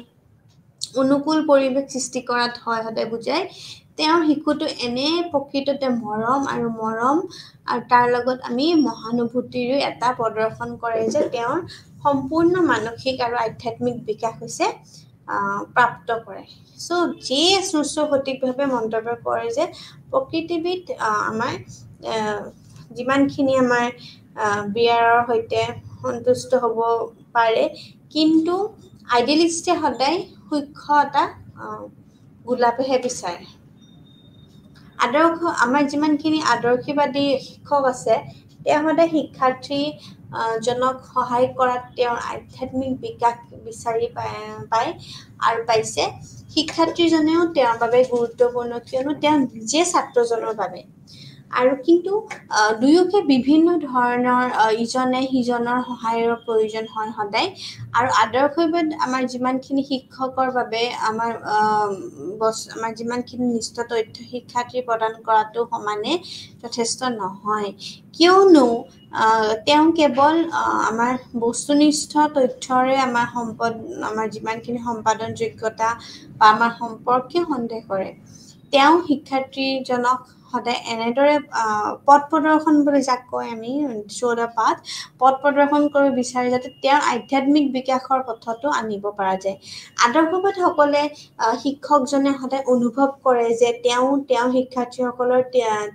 অনুকূল পৰিৱেশ সৃষ্টি কৰাত হয় সদায় বুজায় তেওঁৰ শিশুটো এনে প্ৰকৃততে মৰম আৰু তাৰ লগত আমি মহানুভূতিৰো এটা প্ৰদৰ্শন কৰে যে তেওঁৰ সম্পূৰ্ণ মানসিক আৰু আধ্যাত্মিক বিকাশ হৈছে প্ৰাপ্ত কৰে সো যিয়ে সঠিকভাৱে মন্তব্য কৰে যে প্ৰকৃতিবিদ আমাৰ যিমানখিনি আমাৰ বিয়াৰৰ সৈতে সন্তুষ্ট হ'ব পাৰে কিন্তু আইডিয়েলিষ্টে সদায় সূক্ষ্ম এটা গোলাপেহে বিচাৰে আমাৰ যিমানখিনি আদৰ্শবাদী শিক্ষক আছে তেওঁ সদায় শিক্ষাৰ্থী জনক সহায় কৰাত তেওঁৰ আধ্যাত্মিক বিকাশ বিচাৰি পায় আৰু পাইছে শিক্ষাৰ্থীজনেও তেওঁৰ বাবে গুৰুত্বপূৰ্ণ কিয়নো তেওঁ নিজে ছাত্ৰজনৰ বাবে আৰু কিন্তু দুয়োকে বিভিন্ন ধৰণৰ ইজনে সিজনৰ সহায়ৰ প্ৰয়োজন হয় সদায় আৰু আদৰ্শবাদ আমাৰ যিমানখিনি শিক্ষকৰ বাবে আমাৰ যিমানখিনি নিষ্ঠ তথ্য শিক্ষাৰ্থী প্ৰদান কৰাটো সমানে যথেষ্ট নহয় কিয়নো তেওঁ কেৱল আমাৰ বস্তুনিষ্ঠ তথ্যৰে আমাৰ সম্পদ আমাৰ যিমানখিনি সম্পাদন যোগ্যতা বা আমাৰ সম্পৰ্কে সন্দেহ কৰে তেওঁ শিক্ষাৰ্থীজনক সদায় এনেদৰে পথ প্ৰদৰ্শন বুলি যাক কয় আমি পথ প্ৰদৰ্শন কৰিব বিচাৰে যাতে তেওঁৰ আধ্যাত্মিক বিকাশৰ পথতো আনিব পৰা যায় আদৰ্শবাদসকলে শিক্ষকজনে সদায় অনুভৱ কৰে যে তেওঁ শিক্ষাৰ্থীসকলৰ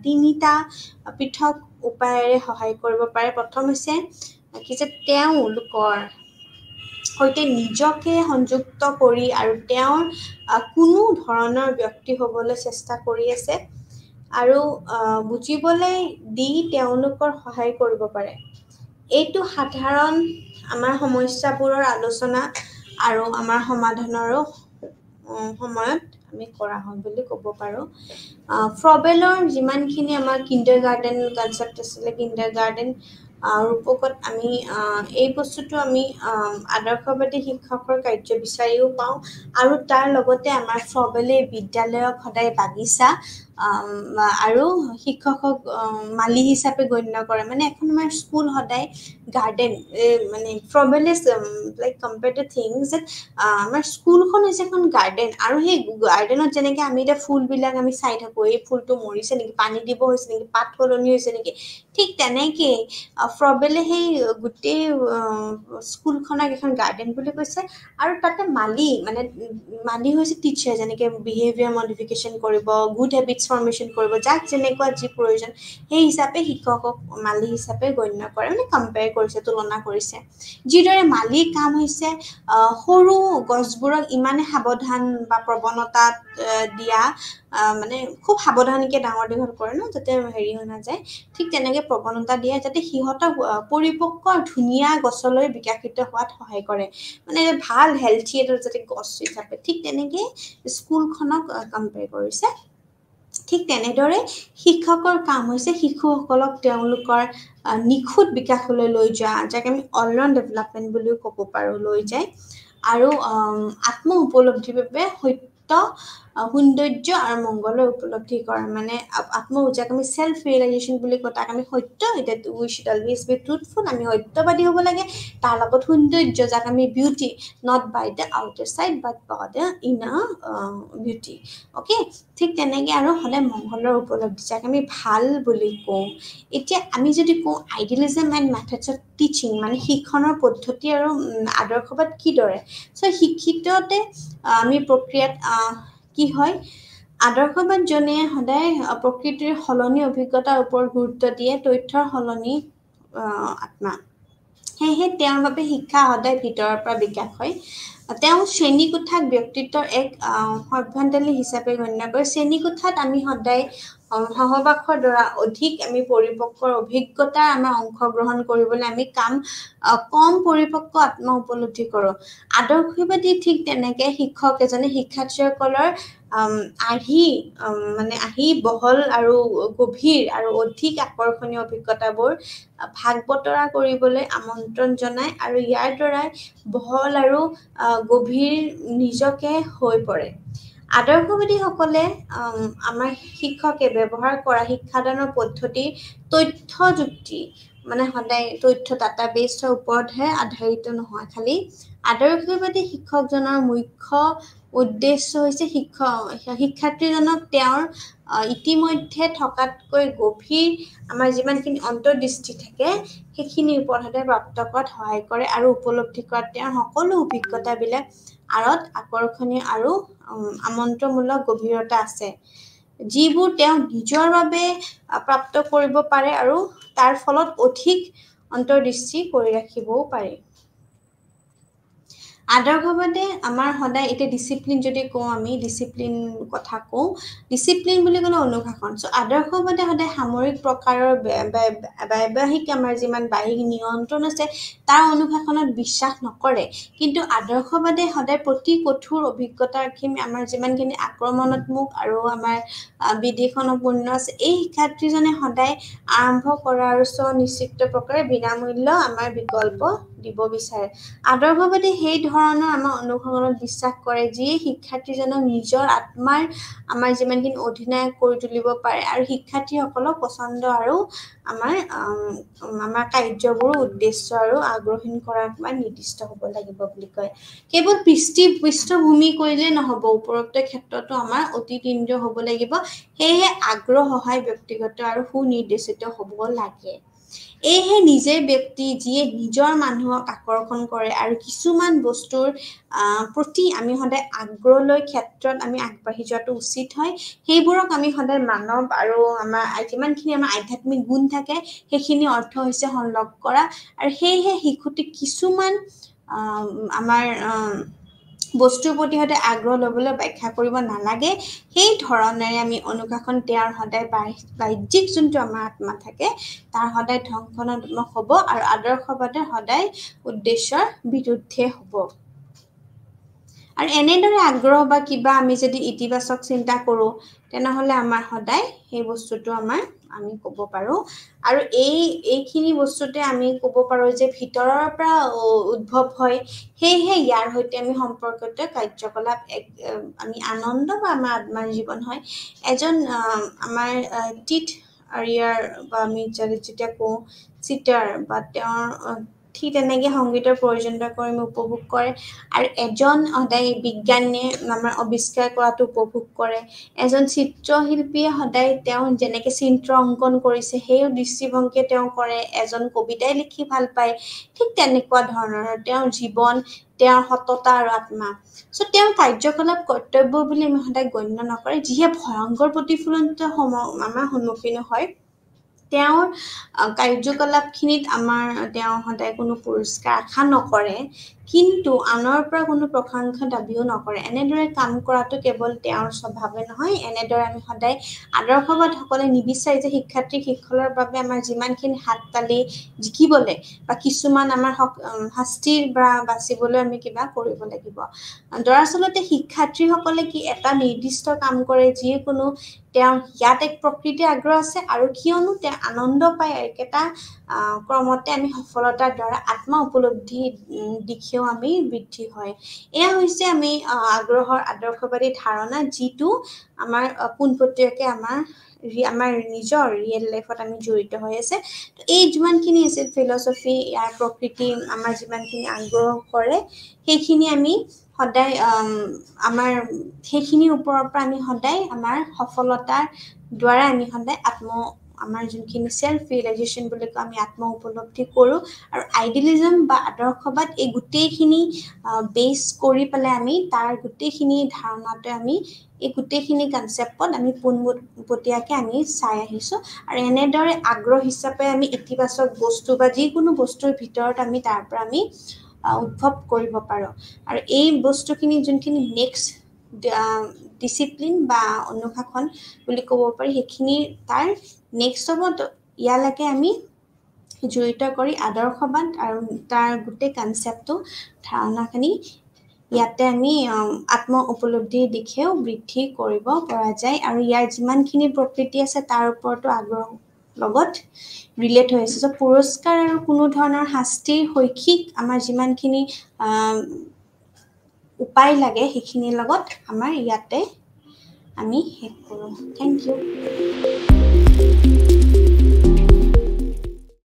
তিনিটা পৃথক উপায়েৰে সহায় কৰিব পাৰে প্ৰথম হৈছে কি যে তেওঁলোকৰ সৈতে নিজকে সংযুক্ত কৰি আৰু তেওঁৰ কোনো ধৰণৰ ব্যক্তি হ'বলৈ চেষ্টা কৰি আছে আৰু বুজিবলৈ দি তেওঁলোকৰ সহায় কৰিব পাৰে এইটো সাধাৰণ আমাৰ সমস্যাবোৰৰ আলোচনা আৰু আমাৰ সমাধানৰো সময়ত আমি কৰা হয় বুলি ক'ব পাৰোঁ ফ্ৰবেলৰ যিমানখিনি আমাৰ কিণ্ডাৰগাৰ্টেন কনচেপ্ট আছিলে কিণ্ডাৰগাৰ্টেন ৰূপকত আমি এই বস্তুটো আমি আদৰ্শবাদী শিক্ষকৰ কাৰ্য বিচাৰিও পাওঁ আৰু তাৰ লগতে আমাৰ ফ্ৰবেলে বিদ্যালয়ক সদায় বাগিচা আৰু শিক্ষকক মালি হিচাপে গণ্য কৰে মানে এখন আমাৰ স্কুল সদায় গাৰ্ডেন মানে ফ্ৰবেলে লাইক কম্পেয়াৰ টু থিংছ যে আমাৰ স্কুলখন হৈছে এখন গাৰ্ডেন আৰু সেই গাৰ্ডেনত যেনেকৈ আমি এতিয়া ফুলবিলাক আমি চাই থাকোঁ এই ফুলটো মৰিছে নেকি পানী দিব হৈছে নেকি পাত সলনি হৈছে নেকি ঠিক তেনেকেই ফ্ৰবেলে সেই গোটেই স্কুলখনক এখন গাৰ্ডেন বুলি কৈছে আৰু তাতে মালি হৈছে টিচাৰ যেনেকৈ বিহেভিয়াৰ মডিফিকেশ্যন কৰিব গুড হেবিটছ ফৰ্মেশ্যন কৰিব যাক যেনেকুৱা যি প্ৰয়োজন সেই হিচাপে শিক্ষকক মালি হিচাপে গণ্য কৰে মানে কম্পেয়াৰ কৰিছে তুলনা কৰিছে যিদৰে মালিৰ কাম হৈছে সৰু গছবোৰক ইমানে সাৱধান বা প্ৰৱণতাত দিয়া মানে খুব সাৱধানকৈ ডাঙৰ দীঘল কৰে ন যাতে হেৰি হৈ নাযায় ঠিক তেনেকৈ প্ৰৱণতা দিয়ে যাতে সিহঁতক পৰিপক্ক ধুনীয়া গছলৈ বিকশিত হোৱাত সহায় কৰে মানে ভাল হেল্থি এটা যাতে গছ হিচাপে ঠিক তেনেকৈ স্কুলখনক কম্পেয়াৰ কৰিছে ঠিক তেনেদৰে শিক্ষকৰ কাম হৈছে শিশুসকলক তেওঁলোকৰ নিখুঁত বিকাশলৈ লৈ যোৱা যাক আমি অলৰাউণ্ড ডেভেলপমেণ্ট বুলিও ক'ব পাৰোঁ লৈ যায় আৰু আত্ম উপলব্ধিৰ বাবে সত্য সৌন্দৰ্য আৰু মংগলৰ উপলব্ধি কৰা মানে আত্মউজাক আমি সেলফ ৰিয়েলাইজেশন বুলি কওঁ তাক আমি সত্য এটা উই শুড অলৱেজ বি ট্ৰুথফুল আমি সত্যবাদী হ'ব লাগে তাৰ লগত সৌন্দৰ্য যাক আমি beauty not by the outer side but by the inner beauty okay ঠিক তেনেকৈ আৰু হলে মংগলৰ উপলব্ধি যাক আমি ভাল বুলি কওঁ এতিয়া আমি যদি কওঁ idealism and methods of teaching মানে শিক্ষণৰ পদ্ধতি আৰু আদৰ্শবাদ কি দৰে সো শিক্ষিততে আমি প্ৰক্ৰিয়াত কি হয় আদৰ্শবাদ জনে সদায় প্ৰকৃতিৰ হলনি অভিজ্ঞতাৰ ওপৰত গুৰুত্ব দিয়ে তথ্যৰ হলনি আত্মা সেয়েহে তেওঁৰ বাবে শিক্ষা সদায় ভিতৰৰ পৰা বিকাশ হয় তেওঁ শ্ৰেণীকোঠাক ব্যক্তিত্বৰ এক সভ্যান্তালী হিচাপে গণ্য কৰে শ্ৰেণীকোঠাত আমি সদায় সহবাসৰ দ্বাৰা অধিক আমি পৰিপক্কৰ অভিজ্ঞতা আমাৰ অংশগ্ৰহণ কৰিবলৈ আমি কম পৰিপক্ক আত্মা উপলব্ধি কৰোঁ আদৰ্শবাদী ঠিক তেনেকৈ শিক্ষক এজনে শিক্ষাৰ্থীসকলৰ আহি বহল আৰু গভীৰ আৰু অধিক আকৰ্ষণীয় অভিজ্ঞতাবোৰ ভাগ বতৰা কৰিবলৈ আমন্ত্ৰণ জনায় আৰু ইয়াৰ দ্বাৰাই বহল আৰু গভীৰ নিজকে হৈ পৰে আদৰ্শবাদীসকলে আমাৰ শিক্ষকে ব্যৱহাৰ কৰা শিক্ষাদানৰ পদ্ধতি তথ্যযুক্তি মানে সদায় তথ্য ডাটাবেছৰ ওপৰতহে আধাৰিত নহয় খালি আদৰ্শবাদী শিক্ষকজনৰ মুখ্য উদ্দেশ্য হৈছে শিক্ষাৰ্থীজনক তেওঁৰ ইতিমধ্যে থকাতকৈ গভীৰ আমাৰ যিমানখিনি অন্তৰ্দৃষ্টি থাকে সেইখিনিৰ ওপৰত প্ৰাপ্ত কৰাত সহায় কৰে আৰু উপলব্ধি কৰাত তেওঁৰ সকলো অভিজ্ঞতাবিলাক আঁৰত আকৰ্ষণীয় আৰু আমন্ত্ৰণমূলক গভীৰতা আছে যিবোৰ তেওঁ নিজৰ বাবে প্ৰাপ্ত কৰিব পাৰে আৰু তাৰ ফলত অধিক অন্তৰ্দৃষ্টি কৰি ৰাখিবও পাৰে আদৰ্শবাদে আমাৰ সদায় এটা ডিসিপ্লিন যদি কওঁ আমি ডিসিপ্লিন কথা কওঁ ডিসিপ্লিন বুলি ক'লে অনুশাসন সো আদৰ্শবাদে সদায় সামৰিক প্ৰকাৰৰ ব্যয়বাহিক আমাৰ যিমান বাহিক নিয়ন্ত্ৰণ আছে তাৰ অনুশাসনত বিশ্বাস নকৰে কিন্তু আদৰ্শবাদে সদায় প্ৰতি কঠোৰ অভিজ্ঞতাৰখিনি আমাৰ যিমানখিনি আক্ৰমণাত্মক আৰু আমাৰ বিদেশনপূৰ্ণ আছে এই শিক্ষাৰ্থীজনে সদায় আৰম্ভ কৰা আৰু নিশ্চিত প্ৰকাৰে বিনামূল্য আমাৰ বিকল্প দিব বিচাৰে আদৰ্শবাদী সেই ধৰণৰ আমাৰ অনুসৰণত বিশ্বাস কৰে যি শিক্ষাৰ্থীজনক নিজৰ আত্মাৰ আমাৰ যিমানখিনি অধিনায়ক কৰি তুলিব পাৰে আৰু শিক্ষাৰ্থীসকলক পছন্দ আৰু আমাৰ কাৰ্যবোৰ উদ্দেশ্য আৰু আগ্ৰহীন কৰাত নিৰ্দিষ্ট হ'ব লাগিব বুলি কয় কেৱল পৃষ্ঠভূমি কৰিলে নহব উপৰোক্ত ক্ষেত্ৰতো আমাৰ অতি কেন্দ্ৰীয় হ'ব লাগিব সেয়ে আগ্ৰহ সহায় ব্যক্তিগত আৰু সুনিৰ্দেশিত হ'ব লাগে এহে নিজে ব্যক্তি যিয়ে নিজৰ মানুহক আকৰ্ষণ কৰে আৰু কিছুমান বস্তুৰ প্ৰতি আমি সদায় আগ্ৰহলৈ ক্ষেত্ৰত আমি আগবাঢ়ি যোৱাটো উচিত হয় সেইবোৰক আমি সদায় মানৱ আৰু আমাৰ যিমানখিনি আমাৰ আধ্যাত্মিক গুণ থাকে সেইখিনি অৰ্থ হৈছে সংলগ্ন কৰা আৰু সেয়েহে শিশুটি কিছুমান আমাৰ বস্তুৰ প্ৰতি সদায় আগ্ৰহ ল'বলৈ ব্যাখ্যা কৰিব নালাগে সেই ধৰণেৰে আমি অনুশাসন তেওঁৰ সদায় বাহ্যিক যোনটো আমাৰ আত্মা থাকে তাৰ সদায় ধ্বংসনাত্মক হ'ব আৰু আদৰ্শবাদে সদায় উদ্দেশ্যৰ বিৰুদ্ধে হ'ব আৰু এনেদৰে আগ্ৰহ বা কিবা আমি যদি ইতিবাচক চিন্তা কৰোঁ তেনেহলে আমাৰ সদায় সেই বস্তুটো আমি ক'ব পাৰো আৰু এইখিনি বস্তুতে আমি ক'ব পাৰো যে ভিতৰৰ পৰা উদ্ভৱ হয় সেয়েহে ইয়াৰ সৈতে আমি সম্পৰ্কিত কাৰ্যকলাপ আমি আনন্দ বা আমাৰ আত্মাৰ জীৱন হয় এজন আমাৰ টিথ আৰিয়াৰ বা আমি যেতিয়া কওঁ চিটাৰ বা তেওঁৰ ঠিক তেনেকৈ সংগীতৰ প্ৰয়োজনীয়তা কৰি উপভোগ কৰে আৰু এজন সদায় বিজ্ঞানীয়ে আমাৰ আৱিষ্কাৰ কৰাটো উপভোগ কৰে এজন চিত্ৰশিল্পীয়ে সদায় তেওঁ যেনেকৈ চিত্ৰ অংকন কৰিছে সেই দৃষ্টিভংগীয়ে তেওঁ কৰে এজন কবিতাই লিখি ভাল পায় ঠিক তেনেকুৱা ধৰণৰ তেওঁৰ জীৱন তেওঁৰ সততা আৰু আত্মা সো তেওঁৰ কাৰ্যকলাপ কৰ্তব্য বুলি আমি সদায় গণ্য নকৰে যিহে ভয়ংকৰ প্ৰতিফলনত আমাৰ সন্মুখীন হয় তেওঁৰ কাৰ্যকলাপখিনিত তেওঁ সদায় কোনো পুৰস্কাৰ আশা নকৰে কিন্তু আনৰ পৰা কোনো প্ৰশংসা দাবীও নকৰে এনেদৰে কাম কৰাটো কেৱল তেওঁৰ স্বভাৱে নহয় এনেদৰে আমি সদায় আদৰ্শবাদসকলে নিবিচাৰে যে শিক্ষাৰ্থীৰ বাবে আমাৰ যিমানখিনি হাত তালি জিকিবলৈ বা কিছুমান আমাৰ শাস্তিৰ বা বাচিবলৈ আমি কিবা কৰিব লাগিব দৰাচলতে শিক্ষাৰ্থীসকলে কি এটা নিৰ্দিষ্ট কাম কৰে যিকোনো তেওঁৰ ইয়াত এক প্ৰকৃতি আগ্ৰহ আছে আৰু কিয়নো তেওঁ আনন্দ পায় এটা ক্ৰমতে আমি সফলতাৰ দ্বাৰা আত্ম উপলব্ধি দিশেও আমি বৃদ্ধি হয় এয়া হৈছে আমি আগ্ৰহৰ আদৰ্শবাদী ধাৰণা যিটো আমাৰ পোনপটীয়াকৈ আমাৰ নিজৰ ৰিয়েল লাইফত আমি জড়িত হৈ আছে এই যিমানখিনি আছে ফিলচফি ইয়াৰ প্ৰকৃতি আমাৰ যিমানখিনি আগ্ৰহ কৰে সেইখিনি আমি সদায় আমাৰ সেইখিনিৰ ওপৰৰ পৰা আমি সদায় আমাৰ সফলতাৰ দ্বাৰা আমি সদায় আমাৰ যোনখিনি সেলফ ৰিয়েলাইজেশ্যন বুলি কওঁ আমি আত্ম উপলব্ধি কৰোঁ আৰু আইডিয়েলিজম বা আদৰ্শবাদ এই গোটেইখিনি বেছ কৰি পেলাই আমি তাৰ গোটেইখিনি ধাৰণাটো আমি এই গোটেইখিনি কনচেপ্টত আমি পোনপটীয়াকৈ আমি চাই আহিছোঁ আৰু এনেদৰে আগ্ৰহ হিচাপে আমি ইতিবাচক বস্তু বা যিকোনো বস্তুৰ ভিতৰত আমি তাৰ পৰা আমি উদ্ভৱ কৰিব পাৰোঁ আৰু এই বস্তুখিনি যোনখিনি নেক্সট ডিচিপ্লিন বা অনুশাসন বুলি ক'ব পাৰি সেইখিনি তাৰ নেক্সট হ'ব ইয়ালৈকে আমি জড়িত কৰি আদৰ্শবাদ আৰু তাৰ গোটেই কনচেপ্টটো ধাৰণাখিনি ইয়াতে আমি আত্ম উপলব্ধিৰ দিশেও বৃদ্ধি কৰিব পৰা যায় আৰু ইয়াৰ যিমানখিনি প্ৰকৃতি আছে তাৰ ওপৰতো আগ্ৰহ লগত ৰিলেট হৈ আছে পুৰস্কাৰ আৰু কোনো ধৰণৰ শাস্তিৰ শৈক্ষিক আমাৰ যিমানখিনি উপায় লাগে সেইখিনিৰ লগত আমাৰ ইয়াতে আমি শেষ কৰোঁ থেংক ইউ